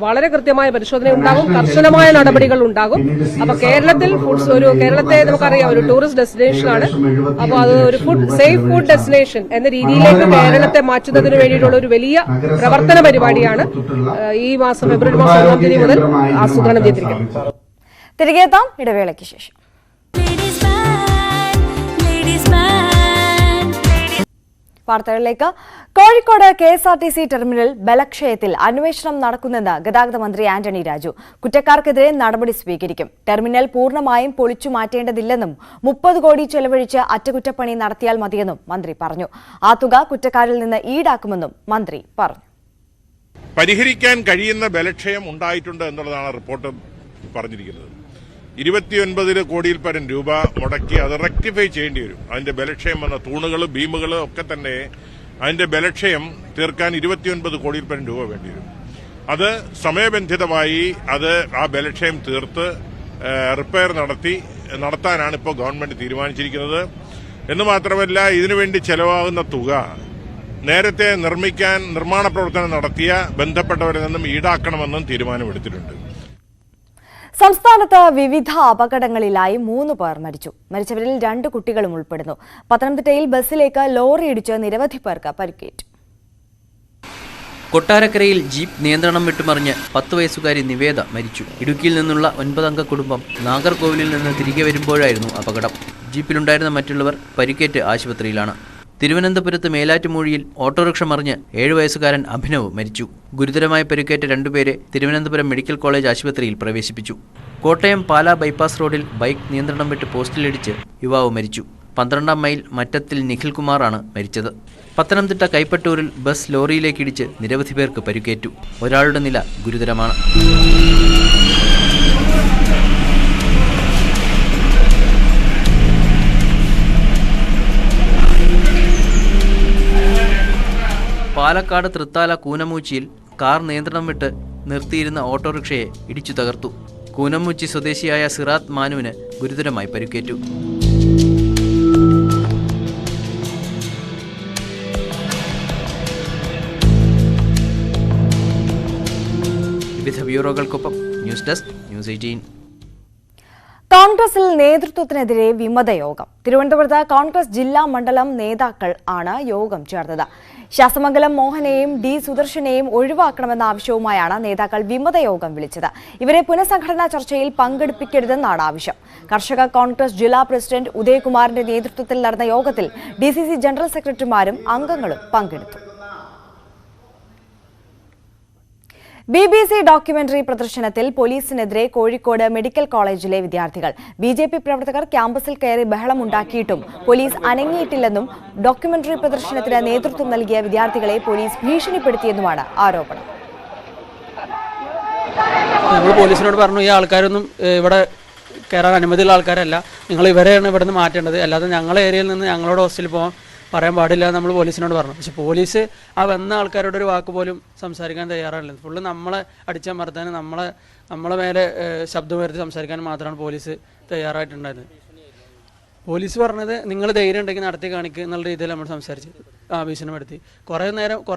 വളരെ കൃത്യമായ പരിശോധന ഉണ്ടാകും, കർശനമായ നടപടികൾ ഉണ്ടാകും. അപ്പൊ കേരളത്തെ നമുക്കറിയാം ഒരു ടൂറിസ്റ്റ് ഡെസ്റ്റിനേഷനാണ്. അപ്പൊ അത് ഒരു സേഫ് ഫുഡ് ഡെസ്റ്റിനേഷൻ എന്ന രീതിയിലേക്ക് കേരളത്തെ മാറ്റുന്നതിന് വേണ്ടിയിട്ടുള്ള ഒരു വലിയ പ്രവർത്തന പരിപാടിയാണ് ഈ മാസം ഫെബ്രുവരി മാസം 1-ാം തീയതി മുതൽ ആസൂത്രണം ചെയ്തിരിക്കുന്നത്. തിരികെ എത്താം ഇടവേളയ്ക്ക് ശേഷം. വാർത്തകളിലേക്ക്. കോഴിക്കോട് KSRTC ടെർമിനൽ ബലക്ഷയത്തിൽ അന്വേഷണം നടക്കുന്നെന്ന് ഗതാഗത മന്ത്രി ആന്റണി രാജു. കുറ്റക്കാർക്കെതിരെ നടപടി സ്വീകരിക്കും. ടെർമിനൽ പൂർണ്ണമായും പൊളിച്ചു മാറ്റേണ്ടതില്ലെന്നും 30 കോടി ചെലവഴിച്ച് അറ്റകുറ്റപ്പണി നടത്തിയാൽ മതിയെന്നും മന്ത്രി പറഞ്ഞു. ആ തുക കുറ്റക്കാരിൽ നിന്ന് ഈടാക്കുമെന്നും മന്ത്രി പറഞ്ഞു. പരിഹരിക്കാൻ കഴിയുന്ന ബലക്ഷയം ഉണ്ടായിട്ടുണ്ട് എന്നുള്ളതാണ് റിപ്പോർട്ട് പറഞ്ഞിരിക്കുന്നത്. 29 കോടിയിൽ പരം രൂപ മുടക്കി അത് റെക്ടിഫൈ ചെയ്യേണ്ടി വരും. അതിന്റെ ബലക്ഷയം വന്ന തൂണുകൾ ബീമുകൾ ഒക്കെ തന്നെ അതിന്റെ ബലക്ഷയം തീർക്കാൻ 29 കോടിയിൽ പരം രൂപ വേണ്ടി വരും. അത് സമയബന്ധിതമായി ആ ബലക്ഷയം തീർത്ത് റിപ്പയർ നടത്താനാണ് ഇപ്പോൾ ഗവൺമെന്റ് തീരുമാനിച്ചിരിക്കുന്നത്. എന്ന് മാത്രമല്ല ഇതിനുവേണ്ടി ചെലവാകുന്ന തുക നേരത്തെ നിർമ്മാണ പ്രവർത്തനം നടത്തിയ ബന്ധപ്പെട്ടവരിൽ നിന്നും ഈടാക്കണമെന്നും തീരുമാനമെടുത്തിട്ടുണ്ട്. സംസ്ഥാനത്ത് വിവിധ അപകടങ്ങളിലായി 3 പേർ മരിച്ചു. മരിച്ചവരിൽ 2 കുട്ടികളും ഉൾപ്പെടുന്നു. പത്തനംതിട്ടയിൽ ബസ്സിലേക്ക് ലോറി ഇടിച്ച് നിരവധി പേർക്ക് പരിക്കേറ്റു. കൊട്ടാരക്കരയിൽ ജീപ്പ് നിയന്ത്രണം വിട്ടുമറിഞ്ഞ് 10 വയസ്സുകാരി നിവേദ മരിച്ചു. ഇടുക്കിയിൽ നിന്നുള്ള 9-അംഗ കുടുംബം നാഗർകോവിലിൽ നിന്ന് തിരികെ വരുമ്പോഴായിരുന്നു അപകടം. ജീപ്പിലുണ്ടായിരുന്ന മറ്റുള്ളവർ പരിക്കേറ്റ് ആശുപത്രിയിലാണ്. തിരുവനന്തപുരത്ത് മേലാറ്റുമൂഴിയിൽ ഓട്ടോറിക്ഷ മറിഞ്ഞ് 7 വയസ്സുകാരൻ അഭിനവ് മരിച്ചു. ഗുരുതരമായി പരിക്കേറ്റ 2 പേരെ തിരുവനന്തപുരം മെഡിക്കൽ കോളേജ് ആശുപത്രിയിൽ പ്രവേശിപ്പിച്ചു. കോട്ടയം പാലാ ബൈപ്പാസ് റോഡിൽ ബൈക്ക് നിയന്ത്രണം വിട്ട് പോസ്റ്റിലിടിച്ച് യുവാവ് മരിച്ചു. 12-ാം മൈൽ മറ്റത്തിൽ നിഖിൽ കുമാറാണ് മരിച്ചത്. പത്തനംതിട്ട കൈപ്പട്ടൂരിൽ ബസ് ലോറിയിലേക്കിടിച്ച് നിരവധി പേർക്ക് പരിക്കേറ്റു. ഒരാളുടെ നില ഗുരുതരമാണ്. പാലക്കാട് തൃത്താല കൂനമൂച്ചിയിൽ കാർ നിയന്ത്രണം വിട്ട് നിർത്തിയിരുന്ന ഓട്ടോറിക്ഷയെ ഇടിച്ചു തകർത്തു. കൂനമൂച്ചി സ്വദേശിയായ സിറാത്ത് മാനുവിന് ഗുരുതരമായി പരിക്കേറ്റു. വിവിധ ബ്യൂറോകൾക്കൊപ്പം ന്യൂസ് ഡെസ്ക് ന്യൂസ് 18. കോൺഗ്രസിൽ നേതൃത്വത്തിനെതിരെ വിമതയോഗം. തിരുവനന്തപുരത്ത് കോൺഗ്രസ് ജില്ലാ മണ്ഡലം നേതാക്കൾ ആണ് യോഗം ചേർന്നത്. ശാസ്തമംഗലം മോഹനെയും ഡി സുദർശനെയും ഒഴിവാക്കണമെന്ന ആവശ്യവുമായാണ് നേതാക്കൾ വിമതയോഗം വിളിച്ചത്. ഇവരെ പുനഃസംഘടനാ ചർച്ചയിൽ പങ്കെടുപ്പിക്കരുതെന്നാണ് ആവശ്യം. കർഷക കോൺഗ്രസ് ജില്ലാ പ്രസിഡന്റ് ഉദയകുമാറിന്റെ നേതൃത്വത്തിൽ നടന്ന യോഗത്തിൽ DCC ജനറൽ സെക്രട്ടറിമാരും അംഗങ്ങളും പങ്കെടുത്തു. BBC ഡോക്യുമെന്ററി പ്രദർശനത്തിൽ പോലീസിനെതിരെ കോഴിക്കോട് മെഡിക്കൽ കോളേജിലെ വിദ്യാർത്ഥികൾ. BJP പ്രവർത്തകർ ക്യാമ്പസിൽ കയറി ബഹളമുണ്ടാക്കിയിട്ടും പോലീസ് അനങ്ങിയിട്ടില്ലെന്നും ഡോക്യുമെന്ററി പ്രദർശനത്തിന് നേതൃത്വം നൽകിയ വിദ്യാർത്ഥികളെ പോലീസ് ഭീഷണിപ്പെടുത്തിയെന്നുമാണ് ആരോപണം. നമ്മൾ പോലീസിനോട് പറഞ്ഞു, ഈ ആൾക്കാരൊന്നും ഇവിടെ കയറാൻ അനുമതിയുള്ള ആൾക്കാരല്ല, നിങ്ങൾ ഇവരെയാണ് ഇവിടെ നിന്ന് മാറ്റേണ്ടത്, അല്ലാതെ ഞങ്ങളുടെ ഏരിയയിൽ നിന്ന് ഞങ്ങളോട് ഹോസ്റ്റലിൽ പോകാൻ പറയാൻ പാടില്ല എന്ന് നമ്മൾ പോലീസിനോട് പറഞ്ഞു. പക്ഷെ പോലീസ് ആ വന്ന ആൾക്കാരോട് ഒരു വാക്ക് പോലും സംസാരിക്കാൻ തയ്യാറല്ല. ഫുള്ള് നമ്മളെ അടിച്ചമർത്താനും നമ്മളെ മേലെ ശബ്ദമുയർത്തി സംസാരിക്കാനും മാത്രമാണ് പോലീസ് തയ്യാറായിട്ടുണ്ടായത്. പോലീസ് പറഞ്ഞത് നിങ്ങൾ ധൈര്യം ഉണ്ടെങ്കിൽ നടത്തി കാണിക്കുക എന്നുള്ള രീതിയിൽ നമ്മൾ സംസാരിച്ച് ഭീഷണിപ്പെടുത്തി. കുറേ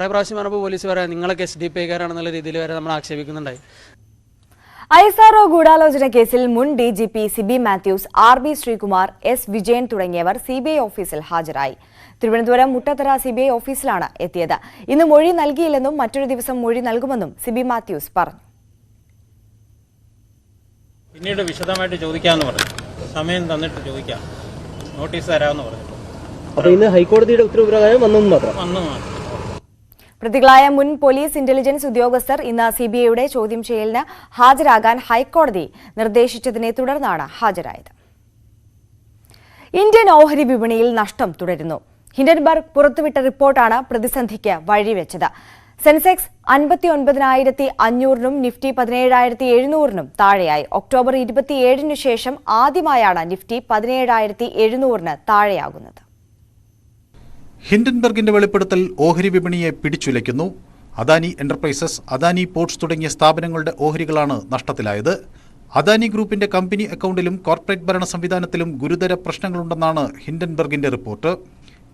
പ്രാവശ്യം പറഞ്ഞപ്പോൾ പോലീസ് പറയാം നിങ്ങളൊക്കെ SDPIക്കാരാണെന്നുള്ള രീതിയിൽ വരെ നമ്മൾ ആക്ഷേപിക്കുന്നുണ്ടായി. ISRO ഗൂഢാലോചന കേസിൽ മുൻ DGP Sibi Mathews, RB Sreekumar, S Vijayan തുടങ്ങിയവർ CBI ഓഫീസിൽ ഹാജരായി. തിരുവനന്തപുരം മുട്ടത്തറ CBI ഓഫീസിലാണ് എത്തിയത്. ഇന്ന് മൊഴി നൽകിയില്ലെന്നും മറ്റൊരു ദിവസം മൊഴി നൽകുമെന്നും സിബി മാത്യൂസ് പറഞ്ഞു. പിന്നീട് വിശദമായിട്ട് ചോദിക്കാമെന്ന് പറഞ്ഞു. സമയം തന്നിട്ട് ചോദിക്കാം, നോട്ടീസ് തരാമെന്ന് പറഞ്ഞു. അപ്പോൾ ഇന്ന് ഹൈക്കോടതിയുടെ ഉത്തരവ് പ്രകാരം വന്നു മാത്രം. പ്രതികളായ മുൻ പോലീസ് ഇന്റലിജൻസ് ഉദ്യോഗസ്ഥർ ഇന്ന് CBIയുടെ ചോദ്യം ചെയ്യലിന് ഹാജരാകാൻ ഹൈക്കോടതി നിർദ്ദേശിച്ചതിനെ തുടർന്നാണ് ഹാജരായത്. ഇന്ത്യൻ ഓഹരി വിപണിയിൽ നഷ്ടം തുടരുന്നു. ഹിൻഡൻബർഗ് പുറത്തുവിട്ട റിപ്പോർട്ടാണ് പ്രതിസന്ധിക്ക് വഴിവെച്ചത്. സെൻസെക്സ് 59,500-നും നിഫ്റ്റി 17,700-നും താഴെയായി. ഒക്ടോബർ 27-നു ശേഷം ആദ്യമായാണ് നിഫ്റ്റി 17,700-ന് താഴെയാകുന്നത്. ഹിൻഡൻബർഗിന്റെ വെളിപ്പെടുത്തൽ ഓഹരി വിപണിയെ പിടിച്ചുലയ്ക്കുന്നു. അദാനി എന്റർപ്രൈസസ്, അദാനി പോർട്സ് തുടങ്ങിയ സ്ഥാപനങ്ങളുടെ ഓഹരികളാണ് നഷ്ടത്തിലായത്. അദാനി ഗ്രൂപ്പിന്റെ കമ്പനി അക്കൗണ്ടിലും കോർപ്പറേറ്റ് ഭരണ സംവിധാനത്തിലും ഗുരുതര പ്രശ്നങ്ങളുണ്ടെന്നാണ് ഹിൻഡൻബർഗിന്റെ റിപ്പോർട്ട്.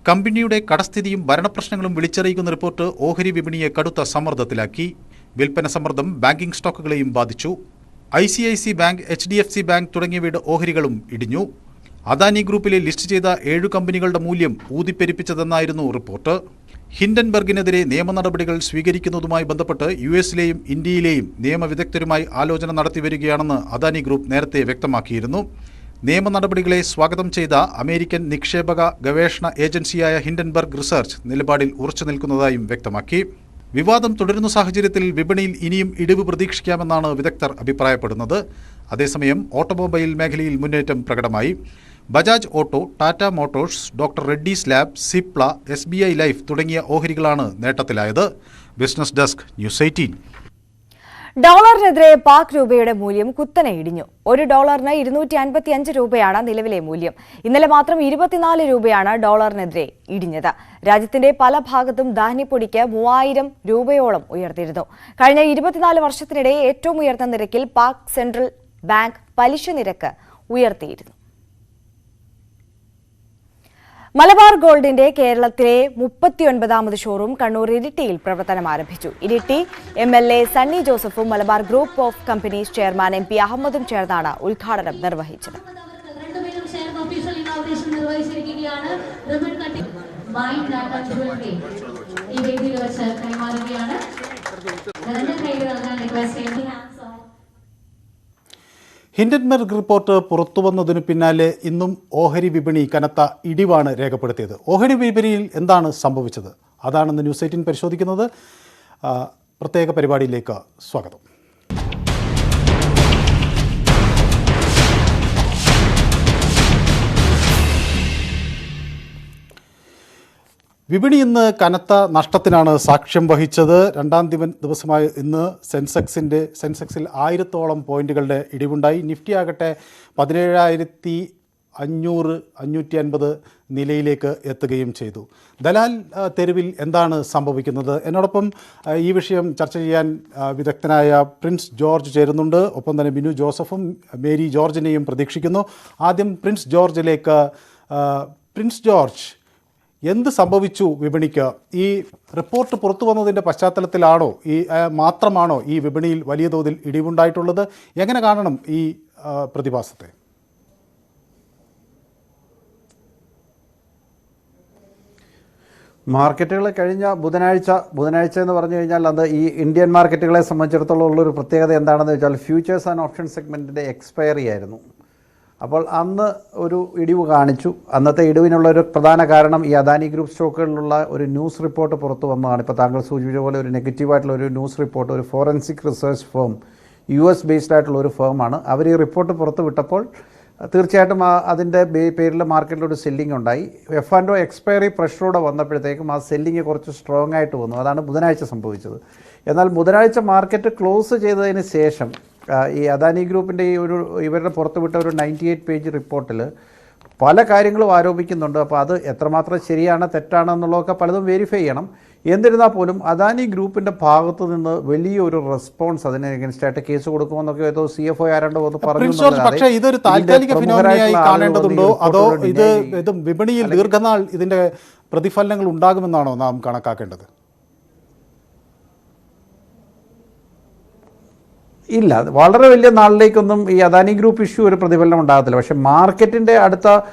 കമ്പനിയുടെ കടസ്ഥിതിയും ഭരണപ്രശ്നങ്ങളും വിളിച്ചറിയിക്കുന്ന റിപ്പോർട്ട് ഓഹരി വിപണിയെ കടുത്ത സമ്മർദ്ദത്തിലാക്കി. വിൽപ്പന സമ്മർദ്ദം ബാങ്കിംഗ് സ്റ്റോക്കുകളെയും ബാധിച്ചു. ICIC ബാങ്ക്, HDFC ബാങ്ക് തുടങ്ങിയവയുടെ ഓഹരികളും ഇടിഞ്ഞു. അദാനി ഗ്രൂപ്പിലെ ലിസ്റ്റ് ചെയ്ത 7 കമ്പനികളുടെ മൂല്യം ഊതിപ്പെരുപ്പിച്ചതെന്നായിരുന്നു റിപ്പോർട്ട്. ഹിൻഡൻബർഗിനെതിരെ നിയമ നടപടികൾ സ്വീകരിക്കുന്നതുമായി ബന്ധപ്പെട്ട് US-ലെയും ഇന്ത്യയിലെയും നിയമവിദഗ്ധരുമായി ആലോചന നടത്തിവരികയാണെന്ന് അദാനി ഗ്രൂപ്പ് നേരത്തെ വ്യക്തമാക്കിയിരുന്നു. നിയമ നടപടികളെ സ്വാഗതം ചെയ്ത അമേരിക്കൻ നിക്ഷേപക ഗവേഷണ ഏജൻസിയായ ഹിൻഡൻബർഗ് റിസർച്ച് നിലപാടിൽ ഉറച്ചു നിൽക്കുന്നതായും വ്യക്തമാക്കി. വിവാദം തുടരുന്ന സാഹചര്യത്തിൽ വിപണിയിൽ ഇനിയും ഇടിവ് പ്രതീക്ഷിക്കാമെന്നാണ് വിദഗ്ധർ അഭിപ്രായപ്പെടുന്നത്. അതേസമയം ഓട്ടോമൊബൈൽ മേഖലയിൽ മുന്നേറ്റം പ്രകടമായി. Bajaj auto, Tata motors, doctor Reddy's lab, Cipla, SBI life തുടങ്ങിയ ഓഹരികളാണ് നേട്ടത്തിലായത്. Business desk, news 18. ഡോളറിനെതിരെ പാക് രൂപയുടെ മൂല്യം കുത്തനെ ഇടിഞ്ഞു. $1 255 രൂപയാണ് നിലവിലെ മൂല്യം. ഇന്നലെ മാത്രം 24 രൂപയാണ് ഡോളറിനെതിരെ ഇടിഞ്ഞത്. രാജ്യത്തിന്റെ പല ഭാഗത്തും ധാന്യപ്പൊടിക്ക് 3000 രൂപയോളം ഉയർത്തിയിരുന്നു. കഴിഞ്ഞ 24 വർഷത്തിനിടെ ഏറ്റവും ഉയർന്ന നിരക്കിൽ പാക് സെൻട്രൽ ബാങ്ക് പലിശ നിരക്ക് ഉയർത്തിയിരുന്നു. മലബാർ ഗോൾഡിന്റെ കേരളത്തിലെ 39ാമത് ഷോറൂം കണ്ണൂർ ഇരിട്ടിയിൽ പ്രവർത്തനം ആരംഭിച്ചു. ഇരിട്ടി MLA സണ്ണി ജോസഫും Malabar group of companies chairman MP അഹമ്മദും ചേർന്നാണ് ഉദ്ഘാടനം നിർവഹിച്ചത്. ഹിൻഡൻബർഗ് റിപ്പോർട്ട് പുറത്തുവന്നതിനു പിന്നാലെ ഇന്നും ഓഹരി വിപണി കനത്ത ഇടിവാണ് രേഖപ്പെടുത്തിയത്. ഓഹരി വിപണിയിൽ എന്താണ് സംഭവിച്ചത്? അതാണെന്ന് ന്യൂസ് 18 പരിശോധിക്കുന്നത്. പ്രത്യേക പരിപാടിയിലേക്ക് സ്വാഗതം. വിപണി ഇന്ന് കനത്ത നഷ്ടത്തിനാണ് സാക്ഷ്യം വഹിച്ചത്. രണ്ടാം ദിവസമായ ഇന്ന് സെൻസെക്സിൽ 1000-ഓളം പോയിന്റുകളുടെ ഇടിവുണ്ടായി. നിഫ്റ്റി ആകട്ടെ 17,500-550 നിലയിലേക്ക് എത്തുകയും ചെയ്തു. ദലാൽ തെരുവിൽ എന്താണ് സംഭവിക്കുന്നത്? എന്നോടൊപ്പം ഈ വിഷയം ചർച്ച ചെയ്യാൻ വിദഗ്ധനായ പ്രിൻസ് ജോർജ് ചേരുന്നുണ്ട്. ഒപ്പം തന്നെ ബിനു ജോസഫും മേരി ജോർജിനെയും പ്രതീക്ഷിക്കുന്നു. ആദ്യം പ്രിൻസ് ജോർജിലേക്ക്. പ്രിൻസ് ജോർജ്, എന്ത് സംഭവിച്ചു വിപണിക്ക്? ഈ റിപ്പോർട്ട് പുറത്തു വന്നതിൻ്റെ പശ്ചാത്തലത്തിലാണോ മാത്രമാണോ ഈ വിപണിയിൽ വലിയ തോതിൽ ഇടിവുണ്ടായിട്ടുള്ളത്? എങ്ങനെ കാണണം ഈ പ്രതിഭാസത്തെ? മാർക്കറ്റുകൾ കഴിഞ്ഞ ബുധനാഴ്ച എന്ന് പറഞ്ഞു കഴിഞ്ഞാൽ അത് ഈ ഇന്ത്യൻ മാർക്കറ്റുകളെ സംബന്ധിച്ചിടത്തോളം ഉള്ളൊരു പ്രത്യേകത എന്താണെന്ന് വെച്ചാൽ ഫ്യൂച്ചേഴ്സ് ആൻഡ് ഓപ്ഷൻ സെഗ്മെൻറ്റിൻ്റെ എക്സ്പയറി ആയിരുന്നു. അപ്പോൾ അന്ന് ഒരു ഇടിവ് കാണിച്ചു. അന്നത്തെ ഇടിവിനുള്ളൊരു പ്രധാന കാരണം ഈ അദാനി ഗ്രൂപ്പ് സ്റ്റോക്കുകളിലുള്ള ഒരു ന്യൂസ് റിപ്പോർട്ട് പുറത്തു വന്നതാണ്. ഇപ്പോൾ താങ്കൾ സൂചിപ്പിച്ച പോലെ ഒരു നെഗറ്റീവായിട്ടുള്ള ഒരു ന്യൂസ് റിപ്പോർട്ട്, ഒരു forensic research firm, US based ആയിട്ടുള്ള ഒരു ഫേമാണ്. അവർ ഈ റിപ്പോർട്ട് പുറത്ത് വിട്ടപ്പോൾ തീർച്ചയായിട്ടും അതിൻ്റെ പേരിൽ മാർക്കറ്റിൽ ഒരു സെല്ലിംഗ് ഉണ്ടായി. F&O എക്സ്പയറി പ്രഷറോടെ വന്നപ്പോഴത്തേക്കും ആ സെല്ലിംഗ് കുറച്ച് സ്ട്രോങ് ആയിട്ട് വന്നു. അതാണ് ബുധനാഴ്ച സംഭവിച്ചത്. എന്നാൽ ബുധനാഴ്ച മാർക്കറ്റ് ക്ലോസ് ചെയ്തതിന് ശേഷം ഈ അദാനി ഗ്രൂപ്പിൻ്റെ ഈ ഇവരുടെ പുറത്തുവിട്ട ഒരു 98 പേജ് റിപ്പോർട്ടിൽ പല കാര്യങ്ങളും ആരോപിക്കുന്നുണ്ട്. അപ്പോൾ അത് എത്രമാത്രം ശരിയാണ് തെറ്റാണ് എന്നുള്ളതൊക്കെ പലതും വെരിഫൈ ചെയ്യണം. എന്നിരുന്നാൽ പോലും അദാനി ഗ്രൂപ്പിൻ്റെ ഭാഗത്തു നിന്ന് വലിയൊരു റെസ്പോൺസ് അതിന് എഗൻസ്റ്റായിട്ട് കേസ് കൊടുക്കുമെന്നൊക്കെ ഏതോ CFO ആരാണ്ടോ ഒന്ന് പറഞ്ഞു. പക്ഷേ ഇതൊരു താൽക്കാലിക ഫിനോമിനയായി കാണേണ്ടതുണ്ടോ അതോ ഇത് വിപണിയിൽ ദീർഘനാൾ ഇതിന്റെ പ്രതിഫലനങ്ങൾ ഉണ്ടാകുമെന്നാണോ നാം കണക്കാക്കേണ്ടത്? ഇല്ല, വളരെ വലിയ നാളിലേക്കൊന്നും ഈ അദാനി ഗ്രൂപ്പ് ഇഷ്യൂ ഒരു പ്രതിഫലനം ഉണ്ടാകത്തില്ല. പക്ഷേ മാർക്കറ്റിൻ്റെ അടുത്ത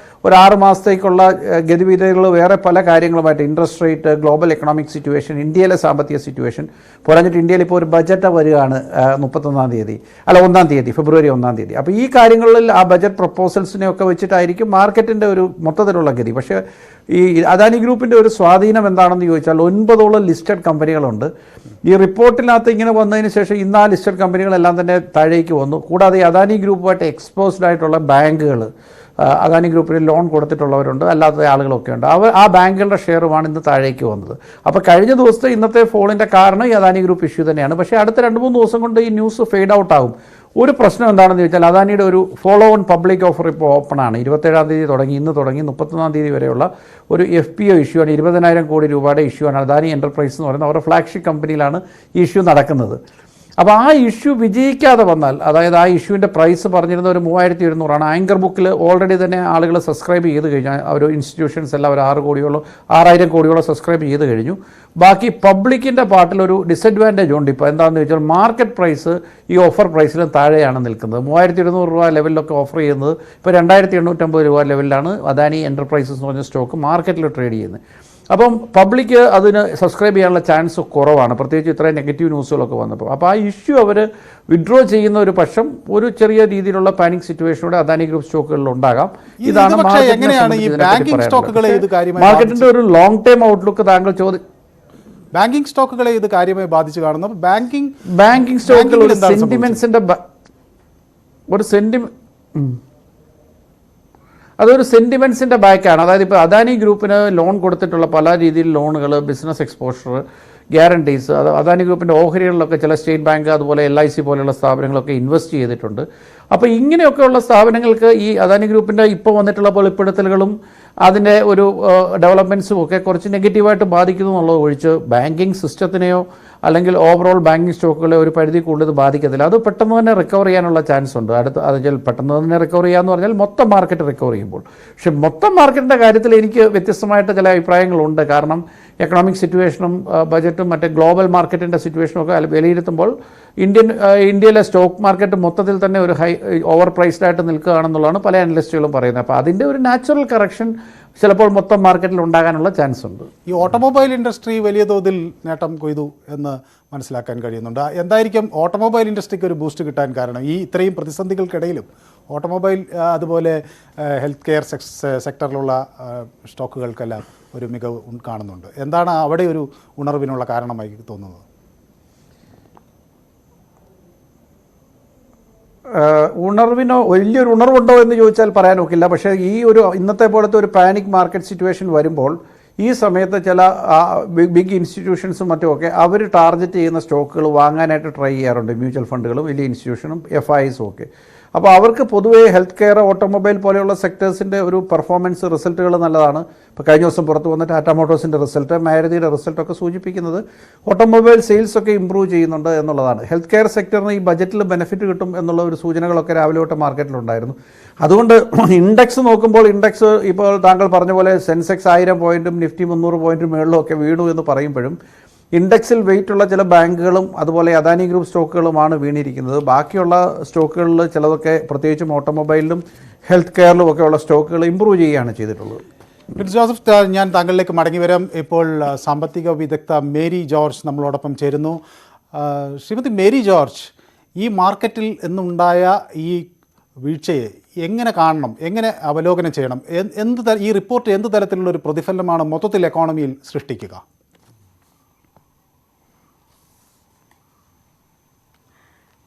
ഒരു 6 മാസത്തേക്കുള്ള ഗതിവിധികൾ വേറെ പല കാര്യങ്ങളുമായിട്ട്, interest rate, global economic situation, ഇന്ത്യയിലെ സാമ്പത്തിക സിറ്റുവേഷൻ, പോരാഞ്ഞിട്ട് ഇന്ത്യയിൽ ഇപ്പോൾ ഒരു ബജറ്റ് വരികയാണ് 31-ാം തീയതി, അല്ല 1-ാം തീയതി, ഫെബ്രുവരി 1-ാം തീയതി. അപ്പോൾ ഈ കാര്യങ്ങളിൽ ആ ബജറ്റ് പ്രപ്പോസൽസിനെയൊക്കെ വെച്ചിട്ടായിരിക്കും മാർക്കറ്റിൻ്റെ ഒരു മൊത്തത്തിലുള്ള ഗതി. പക്ഷേ ഈ അദാനി ഗ്രൂപ്പിൻ്റെ ഒരു സ്വാധീനം എന്താണെന്ന് ചോദിച്ചാൽ 9ഓളം ലിസ്റ്റഡ് കമ്പനികളുണ്ട്. ഈ റിപ്പോർട്ടിനകത്ത് ഇങ്ങനെ വന്നതിന് ശേഷം ഇന്ന് ആ ലിസ്റ്റഡ് കമ്പനികളെല്ലാം തന്നെ താഴേക്ക് വന്നു. കൂടാതെ അദാനി ഗ്രൂപ്പുമായിട്ട് എക്സ്പോസ്ഡ് ആയിട്ടുള്ള ബാങ്കുകൾ, അദാനി ഗ്രൂപ്പിന് ലോൺ കൊടുത്തിട്ടുള്ളവരുണ്ട്, അല്ലാത്ത ആളുകളൊക്കെ ഉണ്ട്. ആ ബാങ്കുകളുടെ ഷെയറുമാണ് ഇന്ന് താഴേക്ക് വന്നത്. അപ്പോൾ കഴിഞ്ഞ ദിവസത്തെ ഇന്നത്തെ ഫോളിൻ്റെ കാരണം ഈ അദാനി ഗ്രൂപ്പ് ഇഷ്യൂ തന്നെയാണ്. പക്ഷേ അടുത്ത 2-3 ദിവസം കൊണ്ട് ഈ ന്യൂസ് ഫെയ്ഡ് ഔട്ട് ആകും. ഒരു പ്രശ്നം എന്താണെന്ന് ചോദിച്ചാൽ അദാനിയുടെ ഒരു ഫോളോ ഓൺ പബ്ലിക് ഓഫർ ഇപ്പോൾ ഓപ്പണാണ്. 27-ാം തീയതി ഇന്ന് തുടങ്ങി 31-ാം തീയതി വരെയുള്ള ഒരു FPO ഇഷ്യൂ ആണ്. 20,000 കോടി രൂപയുടെ ഇഷ്യൂ ആണ്. അദാനി എൻ്റർപ്രൈസ് എന്ന് പറയുന്ന അവരുടെ ഫ്ലാഗ്ഷിപ്പ് കമ്പനിയിലാണ് ഈ ഇഷ്യൂ നടക്കുന്നത്. അപ്പോൾ ആ ഇഷ്യൂ വിജയിക്കാതെ വന്നാൽ, അതായത് ആ ഇഷ്യൂവിൻ്റെ പ്രൈസ് പറഞ്ഞിരുന്ന ഒരു 3,200 ആങ്കർ ബുക്കിൽ ഓൾറെഡി തന്നെ ആളുകൾ സബ്സ്ക്രൈബ് ചെയ്ത് കഴിഞ്ഞു. ഒരു ഇൻസ്റ്റിറ്റ്യൂഷൻസ് എല്ലാം ഒരു 6,000 കോടിയോളം സബ്സ്ക്രൈബ് ചെയ്ത് കഴിഞ്ഞു. ബാക്കി പബ്ലിക്കിൻ്റെ പാർട്ടിലൊരു ഡിസഡ്വാൻറ്റേജ് ഉണ്ട്. ഇപ്പോൾ എന്താണെന്ന് വെച്ചാൽ മാർക്കറ്റ് പ്രൈസ് ഈ ഓഫർ പ്രൈസിലും താഴെയാണ് നിൽക്കുന്നത്. 3,200 രൂപ ലെവലിലൊക്കെ ഓഫർ ചെയ്യുന്നത് ഇപ്പോൾ 2,850 രൂപ ലെവലിലാണ് അദാനി എൻ്റർപ്രൈസസ് എന്ന് പറഞ്ഞ സ്റ്റോക്ക് മാർക്കറ്റിൽ ട്രേഡ് ചെയ്യുന്നത്. അപ്പം പബ്ലിക്ക് അതിന് സബ്സ്ക്രൈബ് ചെയ്യാനുള്ള ചാൻസ് കുറവാണ്, പ്രത്യേകിച്ച് ഇത്രയും നെഗറ്റീവ് ന്യൂസുകളൊക്കെ വന്നപ്പോൾ. അപ്പോൾ ആ ഇഷ്യൂ അവർ വിഡ്രോ ചെയ്യുന്ന ഒരു പക്ഷം ഒരു ചെറിയ രീതിയിലുള്ള പാനിക് സിറ്റുവേഷനോടെ അദാനി ഗ്രൂപ്പ് സ്റ്റോക്കുകളിൽ ഉണ്ടാകാം. ഇതാണ് മാർക്കറ്റിന്റെ ഒരു ലോങ് ടേം ഔട്ട്ലുക്ക്. താങ്കൾ ബാങ്കിങ് സ്റ്റോക്കുകളെ ഇത് കാര്യമായി ബാധിച്ചു കാണുന്നു. ബാങ്കിങ് സ്റ്റോക്കുകൾ ഒരു സെന്റിമെന്റ്സിന്റെ അതൊരു സെൻറ്റിമെൻറ്റ്സിൻ്റെ ബാക്കാണ്. അതായത് ഇപ്പോൾ അദാനി ഗ്രൂപ്പിന് ലോൺ കൊടുത്തിട്ടുള്ള പല രീതിയിൽ ലോണുകൾ, ബിസിനസ് എക്സ്പോഷർ, ഗ്യാരണ്ടീസ്, അദാനി ഗ്രൂപ്പിൻ്റെ ഓഹരികളിലൊക്കെ ചില സ്റ്റേറ്റ് ബാങ്ക് അതുപോലെ LIC പോലെയുള്ള സ്ഥാപനങ്ങളൊക്കെ ഇൻവെസ്റ്റ് ചെയ്തിട്ടുണ്ട്. അപ്പോൾ ഇങ്ങനെയൊക്കെയുള്ള സ്ഥാപനങ്ങൾക്ക് ഈ അദാനി ഗ്രൂപ്പിൻ്റെ ഇപ്പോൾ വന്നിട്ടുള്ള വെളിപ്പെടുത്തലുകളും അതിൻ്റെ ഒരു ഡെവലപ്മെൻറ്റ്സും ഒക്കെ കുറച്ച് നെഗറ്റീവായിട്ട് ബാധിക്കുന്നു എന്നുള്ളത് ഒഴിച്ച് ബാങ്കിങ് സിസ്റ്റത്തിനെയോ അല്ലെങ്കിൽ ഓവറോൾ ബാങ്കിങ് സ്റ്റോക്കുകളെ ഒരു പരിധി കൂടുതൽ ബാധിക്കത്തില്ല. അത് പെട്ടെന്ന് തന്നെ റിക്കവർ ചെയ്യാനുള്ള ചാൻസ് ഉണ്ട്. അത് പെട്ടെന്ന് തന്നെ റിക്കവർ ചെയ്യാന്ന് പറഞ്ഞാൽ മൊത്തം മാർക്കറ്റ് റിക്കവർ ചെയ്യുമ്പോൾ. പക്ഷേ മൊത്തം മാർക്കറ്റിൻ്റെ കാര്യത്തിൽ എനിക്ക് വ്യത്യസ്തമായിട്ട് ചില അഭിപ്രായങ്ങളുണ്ട്. കാരണം എക്കണോമിക് സിറ്റുവേഷനും ബജറ്റും മറ്റേ ഗ്ലോബൽ മാർക്കറ്റിൻ്റെ സിറ്റുവേഷനും ഒക്കെ വിലയിരുത്തുമ്പോൾ ഇന്ത്യയിലെ സ്റ്റോക്ക് മാർക്കറ്റ് മൊത്തത്തിൽ തന്നെ ഒരു ഓവർ പ്രൈസ്ഡ് ആയിട്ട് നിൽക്കുകയാണെന്നുള്ളതാണ് പല അനലിസ്റ്റുകളും പറയുന്നത്. അപ്പോൾ അതിൻ്റെ ഒരു നാച്ചുറൽ കറക്ഷൻ ചിലപ്പോൾ മൊത്തം മാർക്കറ്റിൽ ഉണ്ടാകാനുള്ള ചാൻസ് ഉണ്ട്. ഈ ഓട്ടോമൊബൈൽ ഇൻഡസ്ട്രി വലിയ തോതിൽ നേട്ടം കൊയ്തു എന്ന് മനസ്സിലാക്കാൻ കഴിയുന്നുണ്ട്. എന്തായിരിക്കും ഓട്ടോമൊബൈൽ ഇൻഡസ്ട്രിക്ക് ഒരു ബൂസ്റ്റ് കിട്ടാൻ കാരണം? ഈ ഇത്രയും പ്രതിസന്ധികൾക്കിടയിലും ഓട്ടോമൊബൈൽ അതുപോലെ ഹെൽത്ത് കെയർ സെക്ടറിലുള്ള സ്റ്റോക്കുകൾക്കെല്ലാം ഒരു മികവ് കാണുന്നുണ്ട്. എന്താണ് അവിടെ ഒരു ഉണർവിനുള്ള കാരണമായി തോന്നുന്നത്? വലിയൊരു ഉണർവുണ്ടോ എന്ന് ചോദിച്ചാൽ പറയാൻ ഒക്കില്ല. പക്ഷേ ഈ ഒരു ഇന്നത്തെ പോലത്തെ ഒരു പാനിക് മാർക്കറ്റ് സിറ്റുവേഷൻ വരുമ്പോൾ ഈ സമയത്ത് ചില ബിഗ് ഇൻസ്റ്റിറ്റ്യൂഷൻസും മറ്റുമൊക്കെ അവർ ടാർഗറ്റ് ചെയ്യുന്ന സ്റ്റോക്കുകൾ വാങ്ങാനായിട്ട് ട്രൈ ചെയ്യാറുണ്ട്. മ്യൂച്വൽ ഫണ്ടുകളും വലിയ ഇൻസ്റ്റിറ്റ്യൂഷനും FISും ഒക്കെ. അപ്പോൾ അവർക്ക് പൊതുവേ ഹെൽത്ത് കെയർ, ഓട്ടോമൊബൈൽ പോലെയുള്ള സെക്ടേഴ്സിൻ്റെ ഒരു പെർഫോമൻസ് റിസൾട്ടുകൾ നല്ലതാണ്. ഇപ്പോൾ കഴിഞ്ഞ ദിവസം പുറത്ത് വന്ന ടാറ്റ മോട്ടോഴ്സിൻ്റെ റിസൾട്ട്, മാരുതിയുടെ റിസൾട്ടൊക്കെ സൂചിപ്പിക്കുന്നത് ഓട്ടോമൊബൈൽ സെയിൽസൊക്കെ ഇമ്പ്രൂവ് ചെയ്യുന്നുണ്ട് എന്നുള്ളതാണ്. ഹെൽത്ത് കെയർ സെക്ടറിന് ഈ ബജറ്റിൽ ബെനിഫിറ്റ് കിട്ടും എന്നുള്ള ഒരു സൂചനകളൊക്കെ രാവിലെ തൊട്ട് മാർക്കറ്റിലുണ്ടായിരുന്നു. അതുകൊണ്ട് ഇൻഡെക്സ് നോക്കുമ്പോൾ ഇൻഡെക്സ് ഇപ്പോൾ താങ്കൾ പറഞ്ഞ പോലെ സെൻസെക്സ് 1000 പോയിൻറ്റും നിഫ്റ്റി 300 പോയിൻറ്റും മേളിലും ഒക്കെ വീണു എന്ന് പറയുമ്പോഴും ഇൻഡെക്സിൽ വെയിറ്റുള്ള ചില ബാങ്കുകളും അതുപോലെ അദാനി ഗ്രൂപ്പ് സ്റ്റോക്കുകളുമാണ് വീണിരിക്കുന്നത്. ബാക്കിയുള്ള സ്റ്റോക്കുകളിൽ ചിലതൊക്കെ പ്രത്യേകിച്ചും ഓട്ടോമൊബൈലിലും ഹെൽത്ത് കെയറിലും ഒക്കെയുള്ള സ്റ്റോക്കുകൾ ഇമ്പ്രൂവ് ചെയ്യുകയാണ് ചെയ്തിട്ടുള്ളത്. പ്രിൻസ് ജോസഫ്, ഞാൻ താങ്കളിലേക്ക് മടങ്ങി വരാം. ഇപ്പോൾ സാമ്പത്തിക വിദഗ്ധ മേരി ജോർജ് നമ്മളോടൊപ്പം ചേരുന്നു. ശ്രീമതി മേരി ജോർജ്, ഈ മാർക്കറ്റിൽ നിന്നുണ്ടായ ഈ വീഴ്ചയെ എങ്ങനെ കാണണം, എങ്ങനെ അവലോകനം ചെയ്യണം? ഈ റിപ്പോർട്ട് എന്ത് തരത്തിലുള്ള ഒരു പ്രതിഫലനമാണ് മൊത്തത്തിൽ എക്കോണമിയിൽ സൃഷ്ടിക്കുക?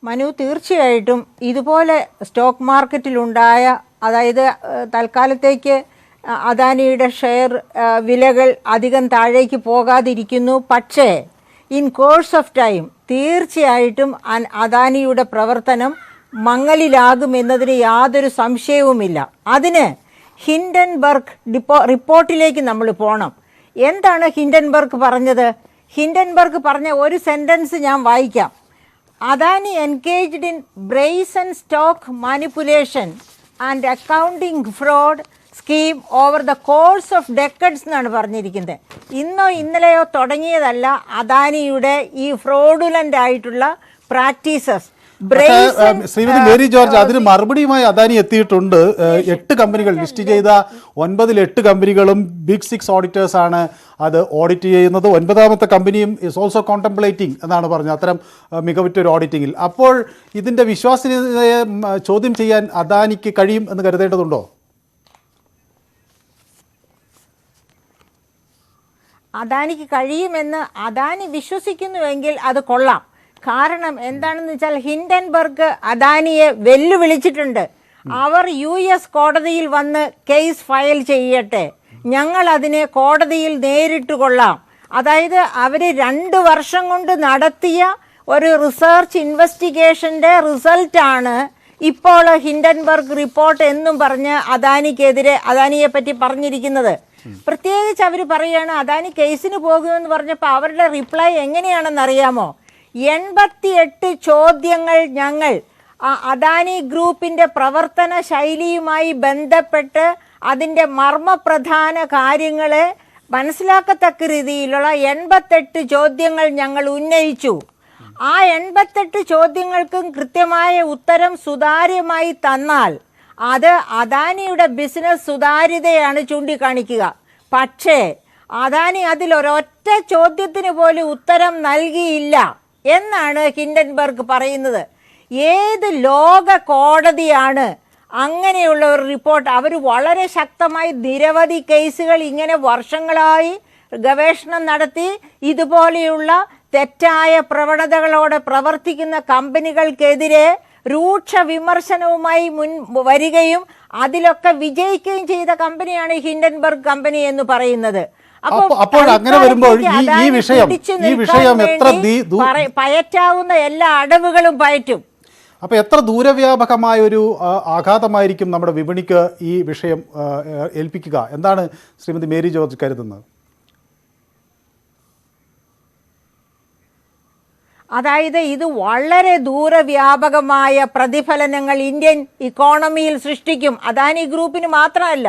മനു, തീർച്ചയായിട്ടും ഇതുപോലെ സ്റ്റോക്ക് മാർക്കറ്റിലുണ്ടായ, അതായത് തൽക്കാലത്തേക്ക് അദാനിയുടെ ഷെയർ വിലകൾ അധികം താഴേക്ക് പോകാതിരിക്കുന്നു. പക്ഷേ ഇൻ കോഴ്സ് ഓഫ് ടൈം തീർച്ചയായിട്ടും അദാനിയുടെ പ്രവർത്തനം മങ്ങലിലാകുമെന്നതിന് യാതൊരു സംശയവുമില്ല. അതിന് ഹിൻഡൻബർഗ് റിപ്പോർട്ടിലേക്ക് നമ്മൾ പോകണം. എന്താണ് ഹിൻഡൻബർഗ് പറഞ്ഞത്? ഹിൻഡൻബർഗ് പറഞ്ഞ ഒരു സെൻറ്റൻസ് ഞാൻ വായിക്കാം. Adani engaged in brazen stock manipulation and accounting fraud scheme over the course of decades എന്നാണ് പറഞ്ഞിരിക്കുന്നത്. ഇന്നോ ഇന്നലെയോ തുടങ്ങിയതല്ല അദാനിയുടെ ഈ ഫ്രോഡുലൻ്റ് ആയിട്ടുള്ള പ്രാക്ടീസസ്. ശ്രീമതി മേരി ജോർജ്, അതിന് മറുപടിയുമായി അദാനി എത്തിയിട്ടുണ്ട്. 8 കമ്പനികൾ ലിസ്റ്റ് ചെയ്ത 9 8 കമ്പനികളും ബിഗ് 6 ഓഡിറ്റേഴ്സ് ആണ് അത് ഓഡിറ്റ് ചെയ്യുന്നത്. 9ാമത്തെ കമ്പനിയും ഇസ് ഓൾസോ കോണ്ടംപ്ലേറ്റിംഗ് എന്നാണ് പറഞ്ഞത്, അത്തരം മികവുറ്റൊരു ഓഡിറ്റിങ്ങിൽ. അപ്പോൾ ഇതിൻ്റെ വിശ്വാസ്യതയെ ചോദ്യം ചെയ്യാൻ അദാനിക്ക് കഴിയും എന്ന് കരുതേണ്ടതുണ്ടോ? അദാനിക്ക് കഴിയുമെന്ന് അദാനി വിശ്വസിക്കുന്നുവെങ്കിൽ അത് കൊള്ളാം. കാരണം എന്താണെന്ന് വെച്ചാൽ ഹിൻഡൻബർഗ് അദാനിയെ വെല്ലുവിളിച്ചിട്ടുണ്ട്. അവർ US കോടതിയിൽ വന്ന് കേസ് ഫയൽ ചെയ്യട്ടെ, ഞങ്ങൾ അതിനെ കോടതിയിൽ നേരിട്ട് കൊള്ളാം. അതായത് അവർ 2 വർഷം കൊണ്ട് നടത്തിയ ഒരു റിസർച്ച് ഇൻവെസ്റ്റിഗേഷൻ്റെ റിസൾട്ടാണ് ഇപ്പോൾ ഹിൻഡൻബർഗ് റിപ്പോർട്ട് എന്നും പറഞ്ഞ് അദാനിയെ പറ്റി പറഞ്ഞിരിക്കുന്നത്. പ്രത്യേകിച്ച് അവർ പറയുകയാണ് അദാനി കേസിന് പോകുമെന്ന് പറഞ്ഞപ്പോൾ അവരുടെ റിപ്ലൈ എങ്ങനെയാണെന്നറിയാമോ? 88 ചോദ്യങ്ങൾ ഞങ്ങൾ അദാനി ഗ്രൂപ്പിൻ്റെ പ്രവർത്തന ശൈലിയുമായി ബന്ധപ്പെട്ട് അതിൻ്റെ മർമ്മപ്രധാന കാര്യങ്ങളെ മനസ്സിലാക്കത്തക്ക രീതിയിലുള്ള 88 ചോദ്യങ്ങൾ ഞങ്ങൾ ഉന്നയിച്ചു. ആ 88 ചോദ്യങ്ങൾക്കും കൃത്യമായ ഉത്തരം സുതാര്യമായി തന്നാൽ അത് അദാനിയുടെ ബിസിനസ് സുതാര്യതയാണ് ചൂണ്ടിക്കാണിക്കുക. പക്ഷേ അദാനി അതിലൊരൊറ്റ ചോദ്യത്തിന് പോലും ഉത്തരം നൽകിയില്ല എന്നാണ് ഹിൻഡൻബർഗ് പറയുന്നത്. ഏത് ലോക കോടതിയാണ് അങ്ങനെയുള്ള ഒരു റിപ്പോർട്ട്? അവർ വളരെ ശക്തമായി നിരവധി കേസുകൾ ഇങ്ങനെ വർഷങ്ങളായി ഗവേഷണം നടത്തി ഇതുപോലെയുള്ള തെറ്റായ പ്രവണതകളോടെ പ്രവർത്തിക്കുന്ന കമ്പനികൾക്കെതിരെ രൂക്ഷ വിമർശനവുമായി വരികയും അതിലൊക്കെ വിജയിക്കുകയും ചെയ്ത കമ്പനിയാണ് ഹിൻഡൻബർഗ് കമ്പനി എന്ന് പറയുന്നത്. അപ്പോൾ അങ്ങനെ വരുമ്പോൾ ഈ വിഷയം എത്ര പയറ്റാവുന്ന എല്ലാ അടവുകളും പയറ്റും. അപ്പോൾ എത്ര ദൂരവ്യാപകമായ ഒരു ആഘാതമായിരിക്കും നമ്മുടെ വിപണിക്ക് ഈ വിഷയം ഏൽപ്പിക്കുക? എന്താണ് ശ്രീമതി മേരി ജോർജ് കരുതുന്നത്? അതായത് ഇത് വളരെ ദൂരവ്യാപകമായ പ്രതിഫലനങ്ങൾ ഇന്ത്യൻ ഇക്കോണമിയിൽ സൃഷ്ടിക്കും. അദാനി ഗ്രൂപ്പിന് മാത്രമല്ല.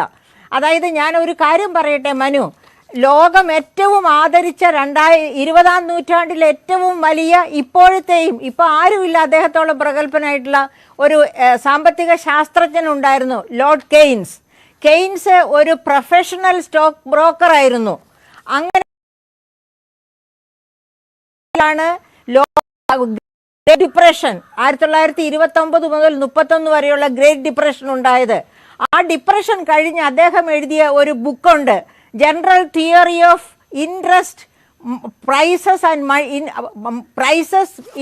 അതായത് ഞാൻ ഒരു കാര്യം പറയട്ടെ മനു, ലോകം ഏറ്റവും ആദരിച്ച 20ാം നൂറ്റാണ്ടിലെ ഏറ്റവും വലിയ ഇപ്പോഴത്തെയും ഇപ്പോൾ ആരുമില്ല അദ്ദേഹത്തോളം പ്രഗത്ഭനായിട്ടുള്ള ഒരു സാമ്പത്തിക ശാസ്ത്രജ്ഞനുണ്ടായിരുന്നു, ലോർഡ് കെയ്ൻസ്. കെയ്ൻസ് ഒരു പ്രൊഫഷണൽ സ്റ്റോക്ക് ബ്രോക്കർ ആയിരുന്നു. അങ്ങനെ ഗ്രേറ്റ് ഡിപ്രഷൻ 1929 മുതൽ 1931 വരെയുള്ള ഗ്രേറ്റ് ഡിപ്രഷൻ ഉണ്ടായത്. ആ ഡിപ്രഷൻ കഴിഞ്ഞ് അദ്ദേഹം എഴുതിയ ഒരു ബുക്കുണ്ട്, general theory of interest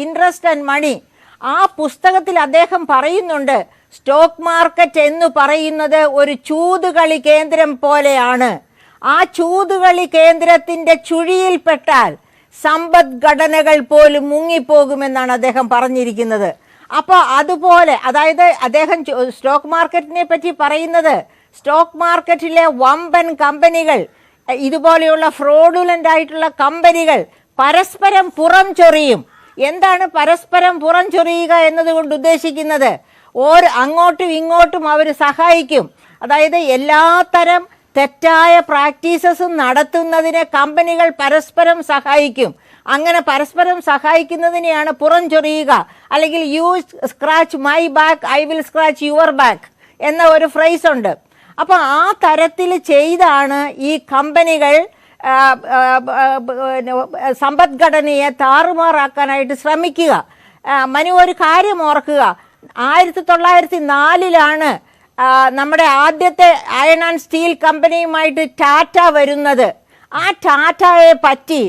interest and money. ആ പുസ്തകത്തിൽ അദ്ദേഹം പറയുന്നുണ്ട് സ്റ്റോക്ക് മാർക്കറ്റ് എന്ന് പറയുന്നത് ഒരു ചൂതുകളി കേന്ദ്രം പോലെയാണ്. ആ ചൂതുകളി കേന്ദ്രത്തിൻ്റെ ചുഴിയിൽപ്പെട്ടാൽ സമ്പദ്ഘടനകൾ പോലും മുങ്ങിപ്പോകുമെന്നാണ് അദ്ദേഹം പറഞ്ഞിരിക്കുന്നത്. അപ്പോൾ അതുപോലെ, അതായത് അദ്ദേഹം സ്റ്റോക്ക് മാർക്കറ്റിനെ പറ്റി പറയുന്നത് സ്റ്റോക്ക് മാർക്കറ്റിലെ വമ്പൻ കമ്പനികൾ, ഇതുപോലെയുള്ള ഫ്രോഡുലൻ്റ് ആയിട്ടുള്ള കമ്പനികൾ പരസ്പരം പുറം ചൊറിയും. എന്താണ് പരസ്പരം പുറം ചൊറിയുക എന്നതുകൊണ്ട് ഉദ്ദേശിക്കുന്നത്? അങ്ങോട്ടും ഇങ്ങോട്ടും അവർ സഹായിക്കും. അതായത് എല്ലാത്തരം തെറ്റായ പ്രാക്ടീസസും നടത്തുന്നതിന് കമ്പനികൾ പരസ്പരം സഹായിക്കും. അങ്ങനെ പരസ്പരം സഹായിക്കുന്നതിനെയാണ് പുറം ചൊറിയുക. അല്ലെങ്കിൽ you scratch my back, I will scratch your back എന്ന ഒരു ഫ്രേസ് ഉണ്ട്. അപ്പോൾ ആ തരത്തിൽ ചെയ്താണ് ഈ കമ്പനികൾ സമ്പദ്ഘടനയെ താറുമാറാക്കാനായിട്ട് ശ്രമിക്കുക. മനു, ഒരു കാര്യം ഓർക്കുക, 1904 നമ്മുടെ ആദ്യത്തെ അയൺ ആൻഡ് സ്റ്റീൽ കമ്പനിയുമായിട്ട് ടാറ്റ വരുന്നത്. ആ ടാറ്റയെ പറ്റി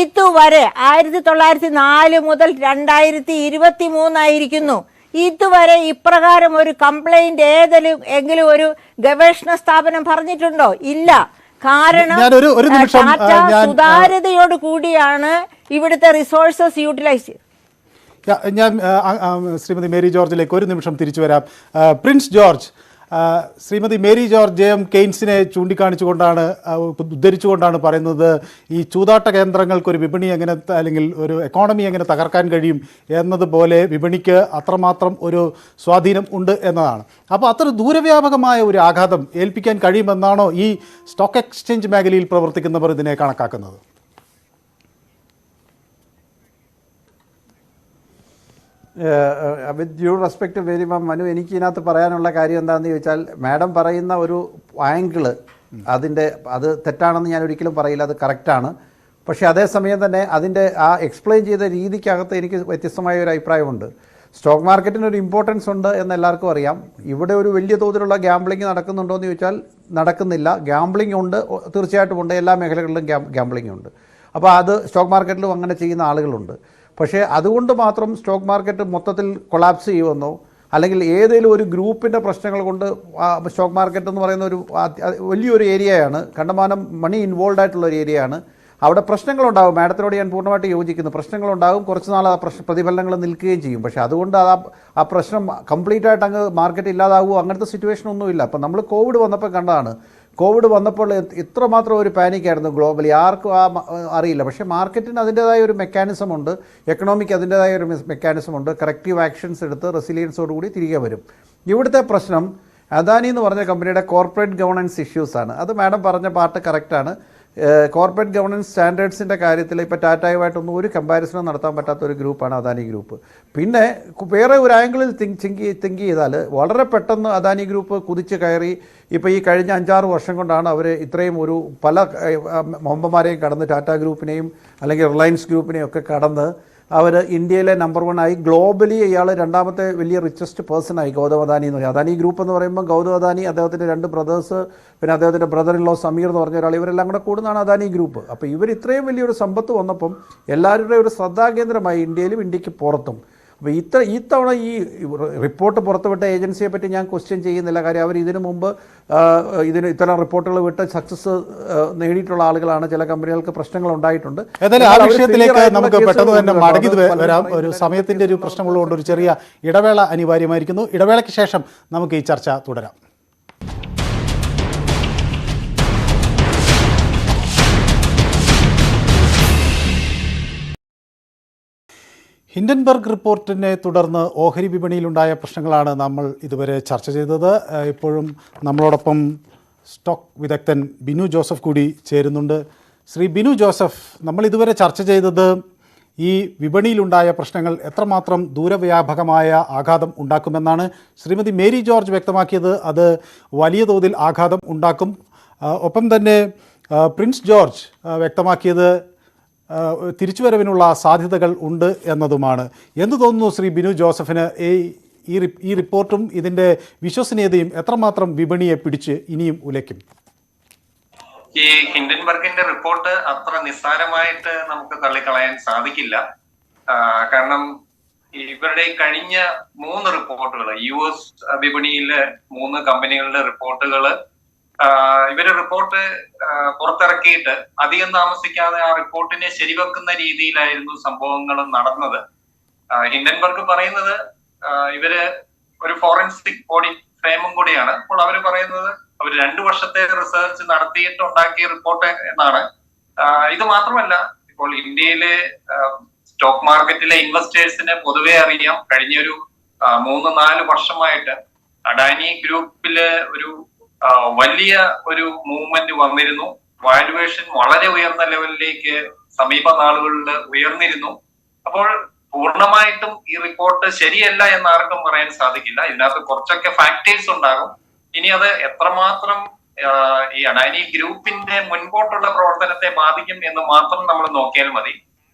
ഇതുവരെ 1904 മുതൽ 2023 ആയിരിക്കുന്നു, ഇതുവരെ ഇപ്രകാരം ഒരു കംപ്ലൈന്റ് എങ്കിലും ഒരു ഗവേഷണ സ്ഥാപനം പറഞ്ഞിട്ടുണ്ടോ? ഇല്ല. കാരണം ടാറ്റ സുതാര്യതയോട് കൂടിയാണ് ഇവിടുത്തെ റിസോഴ്സസ് യൂട്ടിലൈസ്. ഞാൻ ശ്രീമതി മേരി ജോർജിലേക്ക് ഒരു നിമിഷം തിരിച്ചു വരാം. Prince George, Shrimati Mary George J M. കെയ്ൻസിനെ ചൂണ്ടിക്കാണിച്ചുകൊണ്ടാണ് ഉദ്ധരിച്ചുകൊണ്ടാണ് പറയുന്നത് ഈ ചൂതാട്ട കേന്ദ്രങ്ങൾക്കൊരു വിപണി എങ്ങനെ അല്ലെങ്കിൽ ഒരു എക്കോണമി എങ്ങനെ തകർക്കാൻ കഴിയും എന്നതുപോലെ വിപണിക്ക് അത്രമാത്രം ഒരു സ്വാധീനം ഉണ്ട് എന്നതാണ്. അപ്പോൾ അത്ര ദൂരവ്യാപകമായ ഒരു ആഘാതം ഏൽപ്പിക്കാൻ കഴിയുമെന്നാണോ ഈ സ്റ്റോക്ക് എക്സ്ചേഞ്ച് മേഖലയിൽ പ്രവർത്തിക്കുന്നവർ ഇതിനെ കണക്കാക്കുന്നത്? വിത്ത് due respect very much Manu, എനിക്ക് ഇതിനകത്ത് പറയാനുള്ള കാര്യം എന്താണെന്ന് ചോദിച്ചാൽ, മാഡം പറയുന്ന ഒരു ആംഗിള് അത് തെറ്റാണെന്ന് ഞാൻ ഒരിക്കലും പറയില്ല, അത് കറക്റ്റാണ്. പക്ഷേ അതേസമയം തന്നെ അതിൻ്റെ ആ എക്സ്പ്ലെയിൻ ചെയ്ത രീതിക്കകത്ത് എനിക്ക് വ്യത്യസ്തമായ ഒരു അഭിപ്രായമുണ്ട്. സ്റ്റോക്ക് മാർക്കറ്റിന് ഒരു ഇമ്പോർട്ടൻസ് ഉണ്ട് എന്ന് എല്ലാവർക്കും അറിയാം. ഇവിടെ ഒരു വലിയ തോതിലുള്ള ഗ്യാംബ്ലിംഗ് നടക്കുന്നുണ്ടോ എന്ന് ചോദിച്ചാൽ നടക്കുന്നില്ല. ഗ്യാംബ്ലിംഗ് ഉണ്ട്, തീർച്ചയായിട്ടും ഉണ്ട്, എല്ലാ മേഖലകളിലും ഗ്യാംബ്ലിംഗ് ഉണ്ട്. അപ്പോൾ അത് സ്റ്റോക്ക് മാർക്കറ്റിലും അങ്ങനെ ചെയ്യുന്ന ആളുകളുണ്ട്. പക്ഷേ അതുകൊണ്ട് മാത്രം സ്റ്റോക്ക് മാർക്കറ്റ് മൊത്തത്തിൽ കൊളാപ്സ് ചെയ്യുമെന്നോ അല്ലെങ്കിൽ ഏതെങ്കിലും ഒരു ഗ്രൂപ്പിൻ്റെ പ്രശ്നങ്ങൾ കൊണ്ട് സ്റ്റോക്ക് മാർക്കറ്റ് എന്ന് പറയുന്ന ഒരു വലിയൊരു ഏരിയയാണ്, കണ്ടമാനം മണി ഇൻവോൾവ് ആയിട്ടുള്ള ഒരു ഏരിയയാണ്. അവിടെ പ്രശ്നങ്ങളുണ്ടാകും. മാഡത്തിനോട് ഞാൻ പൂർണ്ണമായിട്ട് യോജിക്കുന്നു. പ്രശ്നങ്ങളുണ്ടാകും, കുറച്ച് നാൾ ആ പ്രതിഫലനങ്ങൾ നിൽക്കുകയും ചെയ്യും. പക്ഷേ അതുകൊണ്ട് ആ പ്രശ്നം കംപ്ലീറ്റ് ആയിട്ട് അങ്ങ് മാർക്കറ്റ് ഇല്ലാതാകുമോ അങ്ങനത്തെ സിറ്റുവേഷൻ ഒന്നുമില്ല. അപ്പം നമ്മൾ കോവിഡ് വന്നപ്പോൾ കണ്ടതാണ്. കോവിഡ് വന്നപ്പോൾ ഇത്രമാത്രം ഒരു പാനിക്കായിരുന്നു ഗ്ലോബലി, ആർക്കും അറിയില്ല. പക്ഷേ മാർക്കറ്റിന് അതിൻ്റേതായ ഒരു മെക്കാനിസം ഉണ്ട്, എക്കണോമിക്ക് അതിൻ്റേതായ ഒരു മെക്കാനിസം ഉണ്ട്. കറക്റ്റീവ് ആക്ഷൻസ് എടുത്ത് റെസിലിയൻസോടുകൂടി തിരികെ വരും. ഇവിടുത്തെ പ്രശ്നം അദാനി എന്ന് പറഞ്ഞ കമ്പനിയുടെ കോർപ്പറേറ്റ് ഗവർണൻസ് ഇഷ്യൂസാണ്. അത് മാഡം പറഞ്ഞ പാർട്ട് കറക്റ്റാണ്. കോർപ്പറേറ്റ് ഗവർണൻസ് സ്റ്റാൻഡേർഡ്സിൻ്റെ കാര്യത്തിൽ ഇപ്പോൾ ടാറ്റയുമായിട്ടൊന്നും ഒരു കമ്പാരിസണും നടത്താൻ പറ്റാത്ത ഒരു ഗ്രൂപ്പാണ് അദാനി ഗ്രൂപ്പ്. പിന്നെ വേറെ ഒരു ആംഗിളിൽ തിങ്ക് ചെയ്താൽ വളരെ പെട്ടെന്ന് അദാനി ഗ്രൂപ്പ് കുതിച്ച് കയറി. ഇപ്പോൾ ഈ കഴിഞ്ഞ 5-6 വർഷം കൊണ്ടാണ് അവർ ഇത്രയും ഒരു പല മൊമ്പന്മാരെയും കടന്ന്, ടാറ്റ ഗ്രൂപ്പിനെയും അല്ലെങ്കിൽ റിലയൻസ് ഗ്രൂപ്പിനെയും ഒക്കെ കടന്ന് അവർ ഇന്ത്യയിലെ നമ്പർ 1 ആയി. ഗ്ലോബലി ഇയാൾ രണ്ടാമത്തെ വലിയ റിച്ചസ്റ്റ് പേഴ്സണായി, ഗൗതം അദാനി എന്ന് പറയും. അദാനി ഗ്രൂപ്പ് എന്ന് പറയുമ്പോൾ ഗൗതം അദാനി, അദ്ദേഹത്തിൻ്റെ 2 ബ്രദേഴ്സ്, പിന്നെ അദ്ദേഹത്തിൻ്റെ ബ്രദർ ഇൻ ലോ സമീർ എന്ന് പറഞ്ഞ ഒരാൾ, ഇവരെല്ലാം കൂടെ കൂടുന്നതാണ് അദാനി ഗ്രൂപ്പ്. അപ്പോൾ ഇവർ ഇത്രയും വലിയൊരു സമ്പത്ത് വന്നപ്പം എല്ലാവരുടെയും ഒരു ശ്രദ്ധാകേന്ദ്രമായി ഇന്ത്യയിലും ഇന്ത്യക്ക് പുറത്തും. അപ്പോൾ ഈ തവണ ഈ റിപ്പോർട്ട് പുറത്തുവിട്ട ഏജൻസിയെ പറ്റി ഞാൻ ക്വസ്റ്റ്യൻ ചെയ്യുന്നില്ല. കാര്യം അവർ ഇതിനു മുമ്പ് ഇത്തരം റിപ്പോർട്ടുകൾ വിട്ട് സക്സസ് നേടിയിട്ടുള്ള ആളുകളാണ്. ചില കമ്പനികൾക്ക് പ്രശ്നങ്ങൾ ഉണ്ടായിട്ടുണ്ട്. ഏതായാലും ആ വിഷയത്തിലേക്ക് നമുക്ക് പെട്ടെന്ന് തന്നെ മടങ്ങി വരാം. ഒരു സമയത്തിൻ്റെ ഒരു പ്രശ്നമുള്ളതുകൊണ്ട് ഒരു ചെറിയ ഇടവേള അനിവാര്യമായിരിക്കുന്നു. ഇടവേളയ്ക്ക് ശേഷം നമുക്ക് ഈ ചർച്ച തുടരാം. ഹിൻഡൻബർഗ് റിപ്പോർട്ടിനെ തുടർന്ന് ഓഹരി വിപണിയിലുണ്ടായ പ്രശ്നങ്ങളാണ് നമ്മൾ ഇതുവരെ ചർച്ച ചെയ്തത്. ഇപ്പോഴും നമ്മളോടൊപ്പം സ്റ്റോക്ക് വിദഗ്ധൻ ബിനു ജോസഫ് കൂടി ചേരുന്നുണ്ട്. ശ്രീ ബിനു ജോസഫ്, നമ്മൾ ഇതുവരെ ചർച്ച ചെയ്തത് ഈ വിപണിയിലുണ്ടായ പ്രശ്നങ്ങൾ എത്രമാത്രം ദൂരവ്യാപകമായ ആഘാതം ഉണ്ടാക്കുമെന്നാണ്. ശ്രീമതി മേരി ജോർജ് വ്യക്തമാക്കിയത് അത് വലിയ തോതിൽ ആഘാതം ഉണ്ടാക്കും. ഒപ്പം തന്നെ പ്രിൻസ് ജോർജ് വ്യക്തമാക്കിയത് തിരിച്ചുവരവിനുള്ള സാധ്യതകൾ ഉണ്ട് എന്നതുമാണ്. എന്തു തോന്നുന്നു ശ്രീ ബിനു ജോസഫിന് ഈ റിപ്പോർട്ടും ഇതിൻ്റെ വിശ്വസനീയതയും എത്രമാത്രം വിപണിയെ പിടിച്ച് ഇനിയും ഉലയ്ക്കും? ഈ ഹിൻഡൻബർഗിന്റെ റിപ്പോർട്ട് അത്ര നിസ്സാരമായിട്ട് നമുക്ക് തള്ളിക്കളയാൻ സാധിക്കില്ല. കാരണം ഇവരുടെ കഴിഞ്ഞ 3 റിപ്പോർട്ടുകൾ, US വിപണിയിലെ 3 കമ്പനികളുടെ റിപ്പോർട്ടുകൾ, ഇവര് റിപ്പോർട്ട് പുറത്തിറക്കിയിട്ട് അധികം താമസിക്കാതെ ആ റിപ്പോർട്ടിനെ ശരിവെക്കുന്ന രീതിയിലായിരുന്നു സംഭവങ്ങൾ നടന്നത്. ഹിൻഡൻബർഗ് പറയുന്നത് ഇവര് ഒരു ഫോറൻസിക് ഓഡിറ്റ് ഫ്രെയിമും കൂടിയാണ്. അപ്പോൾ അവര് പറയുന്നത് അവർ 2 വർഷത്തെ റിസർച്ച് നടത്തിയിട്ട് ഉണ്ടാക്കിയ റിപ്പോർട്ട് എന്നാണ്. ഇത് മാത്രമല്ല, ഇപ്പോൾ ഇന്ത്യയിലെ സ്റ്റോക്ക് മാർക്കറ്റിലെ ഇൻവെസ്റ്റേഴ്സിന് പൊതുവെ അറിയാം, കഴിഞ്ഞൊരു 3-4 വർഷമായിട്ട് അഡാനി ഗ്രൂപ്പില് ഒരു വലിയ ഒരു മൂവ്മെന്റ് വന്നിരുന്നു. വാല്യുവേഷൻ വളരെ ഉയർന്ന ലെവലിലേക്ക് സമീപ നാളുകളിൽ ഉയർന്നിരുന്നു. അപ്പോൾ പൂർണ്ണമായിട്ടും ഈ റിപ്പോർട്ട് ശരിയല്ല എന്ന് ആർക്കും പറയാൻ സാധിക്കില്ല. ഇതിനകത്ത് കുറച്ചൊക്കെ ഫാക്ടേഴ്സ് ഉണ്ടാകും. ഇനി അത് എത്രമാത്രം ഈ അഡാനി ഗ്രൂപ്പിന്റെ മുൻപോട്ടുള്ള പ്രവർത്തനത്തെ ബാധിക്കും എന്ന് മാത്രം നമ്മൾ നോക്കിയാൽ മതി.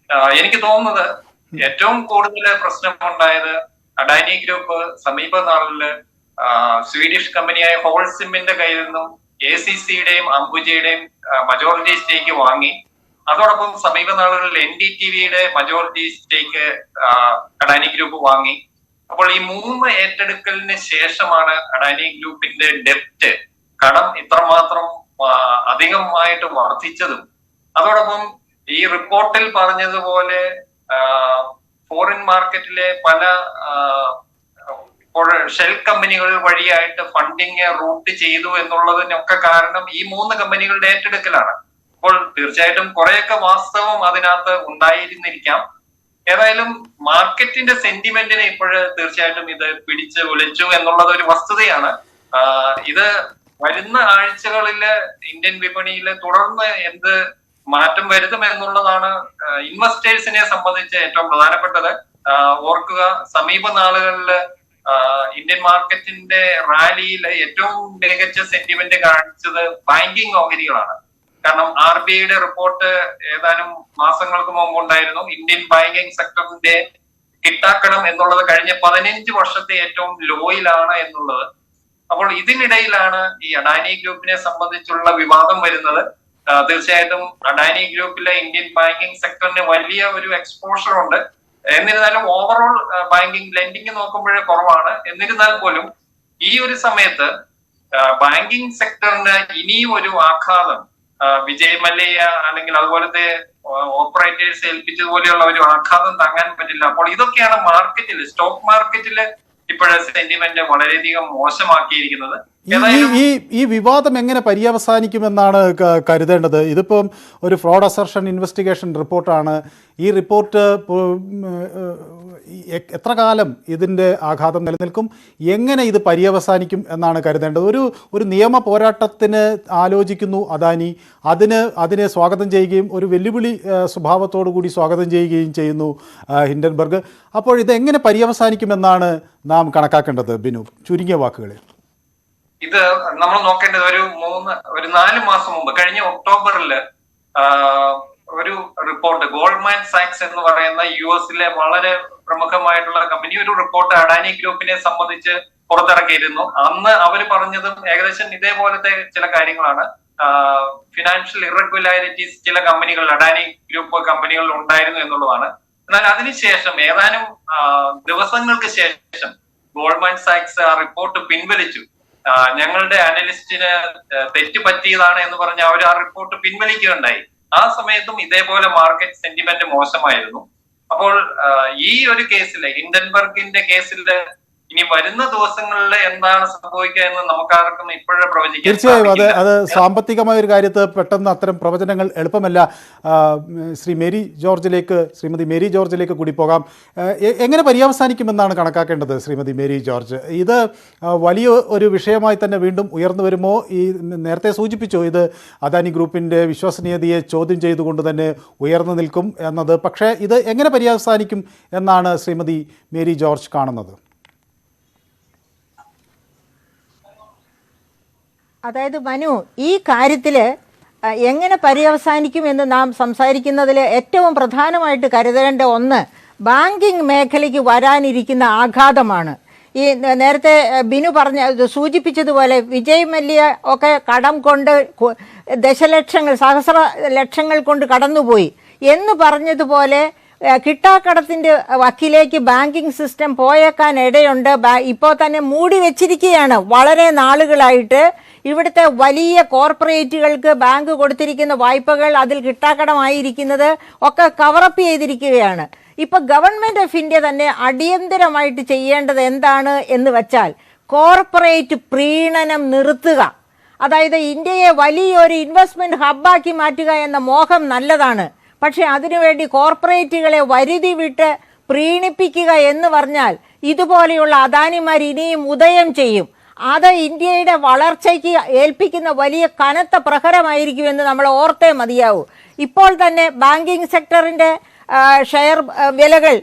എനിക്ക് തോന്നുന്നത് ഏറ്റവും കൂടുതൽ പ്രശ്നമുണ്ടായത് അഡാനി ഗ്രൂപ്പ് സമീപ നാളില് സ്വീഡിഷ് കമ്പനിയായ ഹോൾസിമിന്റെ കയ്യിൽ നിന്നും ACCയുടെയും അംബുജയുടെയും മജോറിറ്റി സ്റ്റേക്ക് വാങ്ങി. അതോടൊപ്പം സമീപ നാളുകളിൽ NDTVയുടെ മജോറിറ്റി സ്റ്റേക്ക് അഡാനി ഗ്രൂപ്പ് വാങ്ങി. അപ്പോൾ ഈ 3 ഏറ്റെടുക്കലിന് ശേഷമാണ് അഡാനി ഗ്രൂപ്പിന്റെ ഡെപ്റ്റ്, കടം ഇത്രമാത്രം അധികമായിട്ട് വർദ്ധിച്ചതും. അതോടൊപ്പം ഈ റിപ്പോർട്ടിൽ പറഞ്ഞതുപോലെ ഫോറിൻ മാർക്കറ്റിലെ പല ഷെൽ കമ്പനികൾ വഴിയായിട്ട് ഫണ്ടിങ് റൂട്ട് ചെയ്തു എന്നുള്ളതിനൊക്കെ കാരണം ഈ 3 കമ്പനികളുടെ ഏറ്റെടുക്കലാണ്. അപ്പോൾ തീർച്ചയായിട്ടും കുറെയൊക്കെ വാസ്തവം അതിനകത്ത് ഉണ്ടായിരുന്നിരിക്കാം. ഏതായാലും മാർക്കറ്റിന്റെ സെന്റിമെന്റിനെ ഇപ്പോഴ് തീർച്ചയായിട്ടും ഇത് പിടിച്ച് ഉലച്ചു എന്നുള്ളത് ഒരു വസ്തുതയാണ്. ഇത് വരുന്ന ആഴ്ചകളില് ഇന്ത്യൻ വിപണിയിൽ തുടർന്ന് എന്ത് മാറ്റം വരുത്തും എന്നുള്ളതാണ് ഇൻവെസ്റ്റേഴ്സിനെ സംബന്ധിച്ച് ഏറ്റവും പ്രധാനപ്പെട്ടത്. ഓർക്കുക, സമീപ നാളുകളില് ഇന്ത്യൻ മാർക്കറ്റിന്റെ റാലിയിൽ ഏറ്റവും മികച്ച സെന്റിമെന്റ് കാണിച്ചത് ബാങ്കിങ് ഓഹരികളാണ്. കാരണം RBIയുടെ റിപ്പോർട്ട് ഏതാനും മാസങ്ങൾക്ക് മുമ്പ് ഉണ്ടായിരുന്നു. ഇന്ത്യൻ ബാങ്കിങ് സെക്ടറിന്റെ കിട്ടാക്കടം എന്നുള്ളത് കഴിഞ്ഞ 15 വർഷത്തെ ഏറ്റവും ലോയിലാണ് എന്നുള്ളത്. അപ്പോൾ ഇതിനിടയിലാണ് ഈ അഡാനി ഗ്രൂപ്പിനെ സംബന്ധിച്ചുള്ള വിവാദം വരുന്നത്. തീർച്ചയായിട്ടും അഡാനി ഗ്രൂപ്പിലെ ഇന്ത്യൻ ബാങ്കിങ് സെക്ടറിന് വലിയ ഒരു എക്സ്പോഷർ ഉണ്ട്. എന്നിരുന്നാലും ഓവറോൾ ബാങ്കിങ് ലെൻഡിങ് നോക്കുമ്പോഴേ കുറവാണ്. എന്നിരുന്നാൽ പോലും ഈ ഒരു സമയത്ത് ബാങ്കിങ് സെക്ടറിന് ഇനിയും ഒരു ആഘാതം വിജയ് മല്യ അല്ലെങ്കിൽ അതുപോലത്തെ ഓപ്പറേറ്റേഴ്സ് ഏൽപ്പിച്ചതുപോലെയുള്ള ഒരു ആഘാതം താങ്ങാൻ പറ്റില്ല. അപ്പോൾ ഇതൊക്കെയാണ് മാർക്കറ്റിൽ, സ്റ്റോക്ക് മാർക്കറ്റില് ഇപ്പോഴത്തെ സെന്റിമെന്റ് വളരെയധികം മോശമാക്കിയിരിക്കുന്നത്. ഈ വിവാദം എങ്ങനെ പര്യവസാനിക്കുമെന്നാണ് കരുതേണ്ടത്? ഇതിപ്പം ഒരു ഫ്രോഡ് അസർഷൻ ഇൻവെസ്റ്റിഗേഷൻ റിപ്പോർട്ടാണ്. ഈ റിപ്പോർട്ട് എത്ര കാലം ഇതിൻ്റെ ആഘാതം നിലനിൽക്കും, എങ്ങനെ ഇത് പര്യവസാനിക്കും എന്നാണ് കരുതേണ്ടത്. ഒരു നിയമ പോരാട്ടത്തിന് ആലോചിക്കുന്നു അദാനി, അതിനെ സ്വാഗതം ചെയ്യുകയും ഒരു വെല്ലുവിളി സ്വഭാവത്തോടു കൂടി സ്വാഗതം ചെയ്യുകയും ചെയ്യുന്നു ഹിൻഡൻബർഗ്. അപ്പോൾ ഇതെങ്ങനെ പര്യവസാനിക്കുമെന്നാണ് നാം കണക്കാക്കേണ്ടത് ബിനു, ചുരുങ്ങിയ വാക്കുകളിൽ? ഇത് നമ്മൾ നോക്കേണ്ടത് ഒരു 4 മാസം മുമ്പ്, കഴിഞ്ഞ ഒക്ടോബറിൽ ഒരു റിപ്പോർട്ട് ഗോൾഡ്മാൻ സാക്സ് എന്ന് പറയുന്ന US-ലെ വളരെ പ്രമുഖമായിട്ടുള്ള കമ്പനി ഒരു റിപ്പോർട്ട് അഡാനി ഗ്രൂപ്പിനെ സംബന്ധിച്ച് പുറത്തിറക്കിയിരുന്നു. അന്ന് അവർ പറഞ്ഞതും ഏകദേശം ഇതേപോലത്തെ ചില കാര്യങ്ങളാണ്. ഫിനാൻഷ്യൽ ഇറഗുലാരിറ്റീസ് ചില കമ്പനികൾ, അഡാനി ഗ്രൂപ്പ് കമ്പനികളിൽ ഉണ്ടായിരുന്നു എന്നുള്ളതാണ്. എന്നാൽ അതിനുശേഷം ഏതാനും ദിവസങ്ങൾക്ക് ശേഷം ഗോൾഡ്മാൻ സാക്സ് ആ റിപ്പോർട്ട് പിൻവലിച്ചു. ഞങ്ങളുടെ അനലിസ്റ്റിന് തെറ്റ് പറ്റിയതാണ് എന്ന് പറഞ്ഞ് അവർ ആ റിപ്പോർട്ട് പിൻവലിക്കുകയുണ്ടായി. ആ സമയത്തും ഇതേപോലെ മാർക്കറ്റ് സെന്റിമെന്റ് മോശമായിരുന്നു. അപ്പോൾ ഈ ഒരു കേസില്, ഹിൻഡൻബർഗിന്റെ കേസില് ഇനി വരുന്ന ദിവസങ്ങളിൽ എന്താണ് സംഭവിക്കുക എന്ന് നമുക്കാർക്കും ഇപ്പോഴേ പ്രവചിക്കാം. തീർച്ചയായും അത് സാമ്പത്തികമായ ഒരു കാര്യത്ത് പെട്ടെന്ന് അത്തരം പ്രവചനങ്ങൾ എളുപ്പമല്ല. ശ്രീമതി മേരി ജോർജിലേക്ക് കൂടി പോകാം. എങ്ങനെ പര്യവസാനിക്കുമെന്നാണ് കണക്കാക്കേണ്ടത് ശ്രീമതി മേരി ജോർജ്? ഇത് വലിയ ഒരു വിഷയമായി തന്നെ വീണ്ടും ഉയർന്നു വരുമോ? ഈ നേരത്തെ സൂചിപ്പിച്ചു, ഇത് അദാനി ഗ്രൂപ്പിൻ്റെ വിശ്വസനീയതയെ ചോദ്യം ചെയ്തുകൊണ്ട് തന്നെ ഉയർന്നു നിൽക്കും എന്നത്. പക്ഷേ ഇത് എങ്ങനെ പര്യവസാനിക്കും എന്നാണ് ശ്രീമതി മേരി ജോർജ് കാണുന്നത്? അതായത് മനു, ഈ കാര്യത്തിൽ എങ്ങനെ പര്യവസാനിക്കുമെന്ന് നാം സംസാരിക്കുന്നതിൽ ഏറ്റവും പ്രധാനമായിട്ട് കരുതേണ്ട ഒന്ന് ബാങ്കിങ് മേഖലയ്ക്ക് വരാനിരിക്കുന്ന ആഘാതമാണ്. ഈ നേരത്തെ ബിനു സൂചിപ്പിച്ചതുപോലെ വിജയ് മല്യ ഒക്കെ കടം കൊണ്ട് ദശലക്ഷങ്ങൾ, സഹസ്ര ലക്ഷങ്ങൾ കൊണ്ട് കടന്നുപോയി എന്ന് പറഞ്ഞതുപോലെ കിട്ടാക്കടത്തിൻ്റെ വക്കിലേക്ക് ബാങ്കിങ് സിസ്റ്റം പോയേക്കാൻ ഇടയുണ്ട്. ഇപ്പോൾ തന്നെ മൂടി വെച്ചിരിക്കുകയാണ്. വളരെ നാളുകളായിട്ട് ഇവിടുത്തെ വലിയ കോർപ്പറേറ്റുകൾക്ക് ബാങ്ക് കൊടുത്തിരിക്കുന്ന വായ്പകൾ, അതിൽ കിട്ടാക്കടമായിരിക്കുന്നത് ഒക്കെ കവറപ്പ് ചെയ്തിരിക്കുകയാണ്. ഇപ്പോൾ ഗവൺമെൻറ് ഓഫ് ഇന്ത്യ തന്നെ അടിയന്തരമായിട്ട് ചെയ്യേണ്ടത് എന്താണ് എന്ന് വെച്ചാൽ കോർപ്പറേറ്റ് പ്രീണനം നിർത്തുക. അതായത് ഇന്ത്യയെ വലിയൊരു ഇൻവെസ്റ്റ്മെൻറ്റ് ഹബ്ബാക്കി മാറ്റുക എന്ന മോഹം നല്ലതാണ്. പക്ഷേ അതിനുവേണ്ടി കോർപ്പറേറ്റുകളെ വരുതി വിട്ട് പ്രീണിപ്പിക്കുക എന്ന് പറഞ്ഞാൽ ഇതുപോലെയുള്ള അദാനിമാർ ഇനിയും ഉദയം ചെയ്യും. അത് ഇന്ത്യയുടെ വളർച്ചയ്ക്ക് ഏൽപ്പിക്കുന്ന വലിയ കനത്ത പ്രഹരമായിരിക്കുമെന്ന് നമ്മൾ ഓർത്തേ മതിയാവൂ. ഇപ്പോൾ തന്നെ ബാങ്കിങ് സെക്ടറിൻ്റെ ഷെയർ വിലകൾ,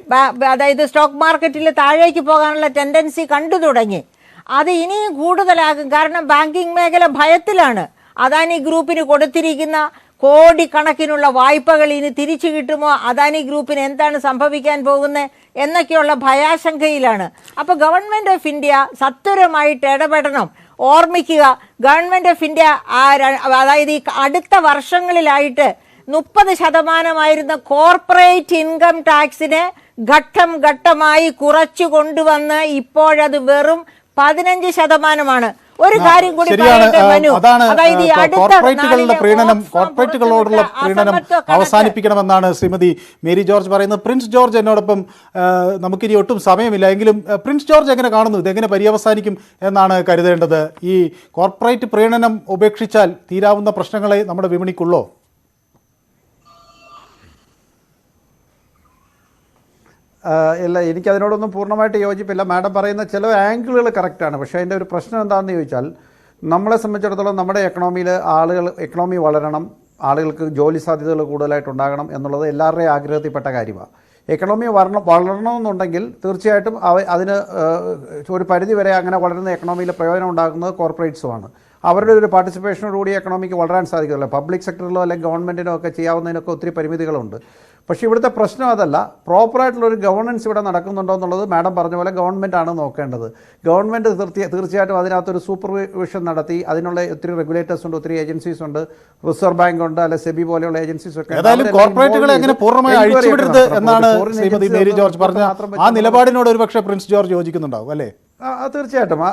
അതായത് സ്റ്റോക്ക് മാർക്കറ്റിൽ താഴേക്ക് പോകാനുള്ള ടെൻഡൻസി കണ്ടു തുടങ്ങി. അത് ഇനിയും കൂടുതലാകും. കാരണം ബാങ്കിങ് മേഖല ഭയത്തിലാണ്. അദാനി ഗ്രൂപ്പിന് കൊടുത്തിരിക്കുന്ന കോടിക്കണക്കിനുള്ള വായ്പകൾ ഇനി തിരിച്ചു കിട്ടുമോ, അദാനി ഗ്രൂപ്പിന് എന്താണ് സംഭവിക്കാൻ പോകുന്നത് എന്നൊക്കെയുള്ള ഭയാശങ്കയിലാണ്. അപ്പോൾ ഗവൺമെൻറ് ഓഫ് ഇന്ത്യ സത്വരമായിട്ട് ഇടപെടണം. ഓർമ്മിക്കുക, ഗവൺമെൻറ് ഓഫ് ഇന്ത്യ അതായത് ഈ അടുത്ത വർഷങ്ങളിലായിട്ട് 30% കോർപ്പറേറ്റ് ഇൻകം ടാക്സിനെ ഘട്ടം ഘട്ടമായി കുറച്ചു കൊണ്ടുവന്ന് ഇപ്പോഴത് വെറും 15%. ഒരു കാര്യം കൂടി പറയട്ടെ മനു, അതായത് ഈ കോർപ്പറേറ്റുകളുടെ പ്രീണനം, കോർപ്പറേറ്റുകളോടുള്ള പ്രീണനം അവസാനിപ്പിക്കണമെന്നാണ് ശ്രീമതി മേരി ജോർജ് പറയുന്നത്. പ്രിൻസ് ജോർജ് എന്നോടൊപ്പം, നമുക്കിനി ഒട്ടും സമയമില്ല എങ്കിലും പ്രിൻസ് ജോർജ് എങ്ങനെ കാണുന്നു, ഇതെങ്ങനെ പര്യവസാനിക്കും എന്നാണ് കരുതേണ്ടത്? ഈ കോർപ്പറേറ്റ് പ്രീണനം ഉപേക്ഷിച്ചാൽ തീരാവുന്ന പ്രശ്നങ്ങളെ നമ്മുടെ വിപണിക്കുള്ളോ? ഇല്ല, എനിക്കതിനോടൊന്നും പൂർണ്ണമായിട്ട് യോജിപ്പില്ല. മാഡം പറയുന്ന ചില ആംഗിളുകൾ കറക്റ്റാണ്. പക്ഷേ അതിൻ്റെ ഒരു പ്രശ്നം എന്താണെന്ന് ചോദിച്ചാൽ, നമ്മളെ സംബന്ധിച്ചിടത്തോളം നമ്മുടെ എക്കണോമി വളരണം, ആളുകൾക്ക് ജോലി സാധ്യതകൾ കൂടുതലായിട്ടുണ്ടാകണം എന്നുള്ളത് എല്ലാവരുടെയും ആഗ്രഹത്തിൽപ്പെട്ട കാര്യമാണ്. എക്കണോമി വളരണമെന്നുണ്ടെങ്കിൽ തീർച്ചയായിട്ടും അതിന് ഒരു പരിധി വരെ അങ്ങനെ വളരുന്ന എക്കണോമിയിൽ പ്രയോജനം ഉണ്ടാക്കുന്നത് കോർപ്പറേറ്റ്സുമാണ്. അവരുടെ ഒരു പാർട്ടിസിപ്പേഷനോടുകൂടി എക്കണോമിക്ക് വളരാൻ സാധിക്കില്ല. പബ്ലിക് സെക്ടറിലോ അല്ലെങ്കിൽ ഗവൺമെൻറ്റിനോ ഒക്കെ ചെയ്യാവുന്നതിനൊക്കെ ഒത്തിരി പരിമിതികളുണ്ട്. പക്ഷേ ഇവിടുത്തെ പ്രശ്നം അതല്ല. പ്രോപ്പറായിട്ടുള്ളൊരു ഗവർണൻസ് ഇവിടെ നടക്കുന്നുണ്ടോ എന്നുള്ളത് മാഡം പറഞ്ഞ പോലെ ഗവൺമെൻറ്റാണ് നോക്കേണ്ടത്. ഗവൺമെൻറ് തീർച്ചയായിട്ടും അതിനകത്തൊരു സൂപ്പർവിഷൻ നടത്തി, അതിനുള്ള ഒത്തിരി റെഗുലേറ്റേഴ്സ് ഉണ്ട്, ഒത്തിരി ഏജൻസീസ് ഉണ്ട്, റിസർവ് ബാങ്ക് ഉണ്ട്, അല്ലെ സെബി പോലെയുള്ള ഏജൻസീസ് ഒക്കെ. ഏതായാലും കോർപ്പറേറ്റുകളെ എങ്ങനെ പൂർണ്ണമായി അഴിച്ചുവിടരുത് എന്നാണ് ശ്രീമതി മേരി ജോർജ് പറഞ്ഞ ആ നിലപാടിനോട് ഒരുപക്ഷെ പ്രിൻസ് ജോർജ് യോജിക്കുന്നുണ്ടാവും അല്ലേ? തീർച്ചയായിട്ടും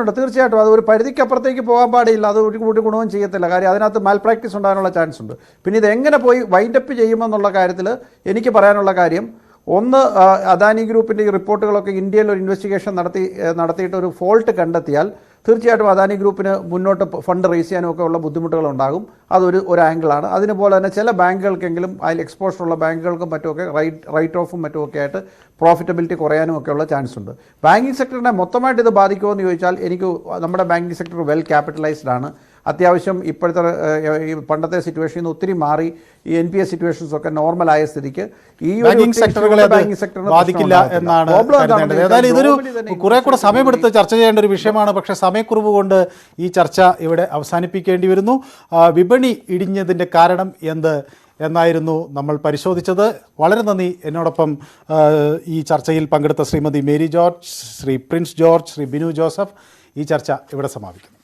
ഉണ്ട്. തീർച്ചയായിട്ടും അത് ഒരു പരിധിക്കപ്പുറത്തേക്ക് പോകാൻ പാടില്ല. അത് ഒരു കൂടി ഗുണവും ചെയ്യത്തില്ല. കാര്യം അതിനകത്ത് മാൽ പ്രാക്ടീസ് ഉണ്ടാകാനുള്ള ചാൻസ് ഉണ്ട്. പിന്നെ ഇതെങ്ങനെ പോയി വൈൻഡപ്പ് ചെയ്യുമെന്നുള്ള കാര്യത്തിൽ എനിക്ക് പറയാനുള്ള കാര്യം, ഒന്ന്, അദാനി ഗ്രൂപ്പിൻ്റെ ഈ റിപ്പോർട്ടുകളൊക്കെ ഇന്ത്യയിൽ ഒരു ഇൻവെസ്റ്റിഗേഷൻ നടത്തിയിട്ട് ഒരു ഫോൾട്ട് കണ്ടെത്തിയാൽ തീർച്ചയായിട്ടും അദാനി ഗ്രൂപ്പിന് മുന്നോട്ട് ഫണ്ട് റേസ് ചെയ്യാനും ഒക്കെ ഉള്ള ബുദ്ധിമുട്ടുകളുണ്ടാകും. ഒരു ആംഗിളാണ്. അതിനുപോലെ തന്നെ ചില ബാങ്കുകൾക്കെങ്കിലും അതിൽ എക്സ്പോഷറുള്ള ബാങ്കുകൾക്കും മറ്റുമൊക്കെ റൈറ്റ് ഓഫും മറ്റുമൊക്കെ ആയിട്ട് പ്രോഫിറ്റബിലിറ്റി കുറയാനും ഒക്കെയുള്ള ചാൻസ് ഉണ്ട്. ബാങ്കിങ് സെക്ടറിനെ മൊത്തമായിട്ട് ഇത് ബാധിക്കുമോ എന്ന് ചോദിച്ചാൽ നമ്മുടെ ബാങ്കിങ് സെക്ടർ വെൽ ക്യാപിറ്റലൈസ്ഡ് ആണ്. അത്യാവശ്യം ഇപ്പോഴത്തെ ഈ പണ്ടത്തെ സിറ്റുവേഷനിൽ നിന്ന് ഒത്തിരി മാറി ഈ NPA സിറ്റുവേഷൻസ് ഒക്കെ നോർമലായ സ്ഥിതിക്ക് ഈ ബാങ്കിങ് സെക്ടറുകളെ ബാധിക്കില്ല എന്നാണ് കരുതേണ്ടത്. ഏതായാലും ഇതൊരു കുറെ കൂടെ സമയമെടുത്ത് ചർച്ച ചെയ്യേണ്ട ഒരു വിഷയമാണ്. പക്ഷേ സമയക്കുറവ് കൊണ്ട് ഈ ചർച്ച ഇവിടെ അവസാനിപ്പിക്കേണ്ടി വരുന്നു. വിപണി ഇടിഞ്ഞതിൻ്റെ കാരണം എന്നായിരുന്നു നമ്മൾ പരിശോധിച്ചത്. വളരെ നന്ദി. എന്നോടൊപ്പം ഈ ചർച്ചയിൽ പങ്കെടുത്ത Shrimati Mary George, Shri Prince George, Shri Binu Joseph. ഈ ചർച്ച ഇവിടെ സമാപിക്കുന്നു.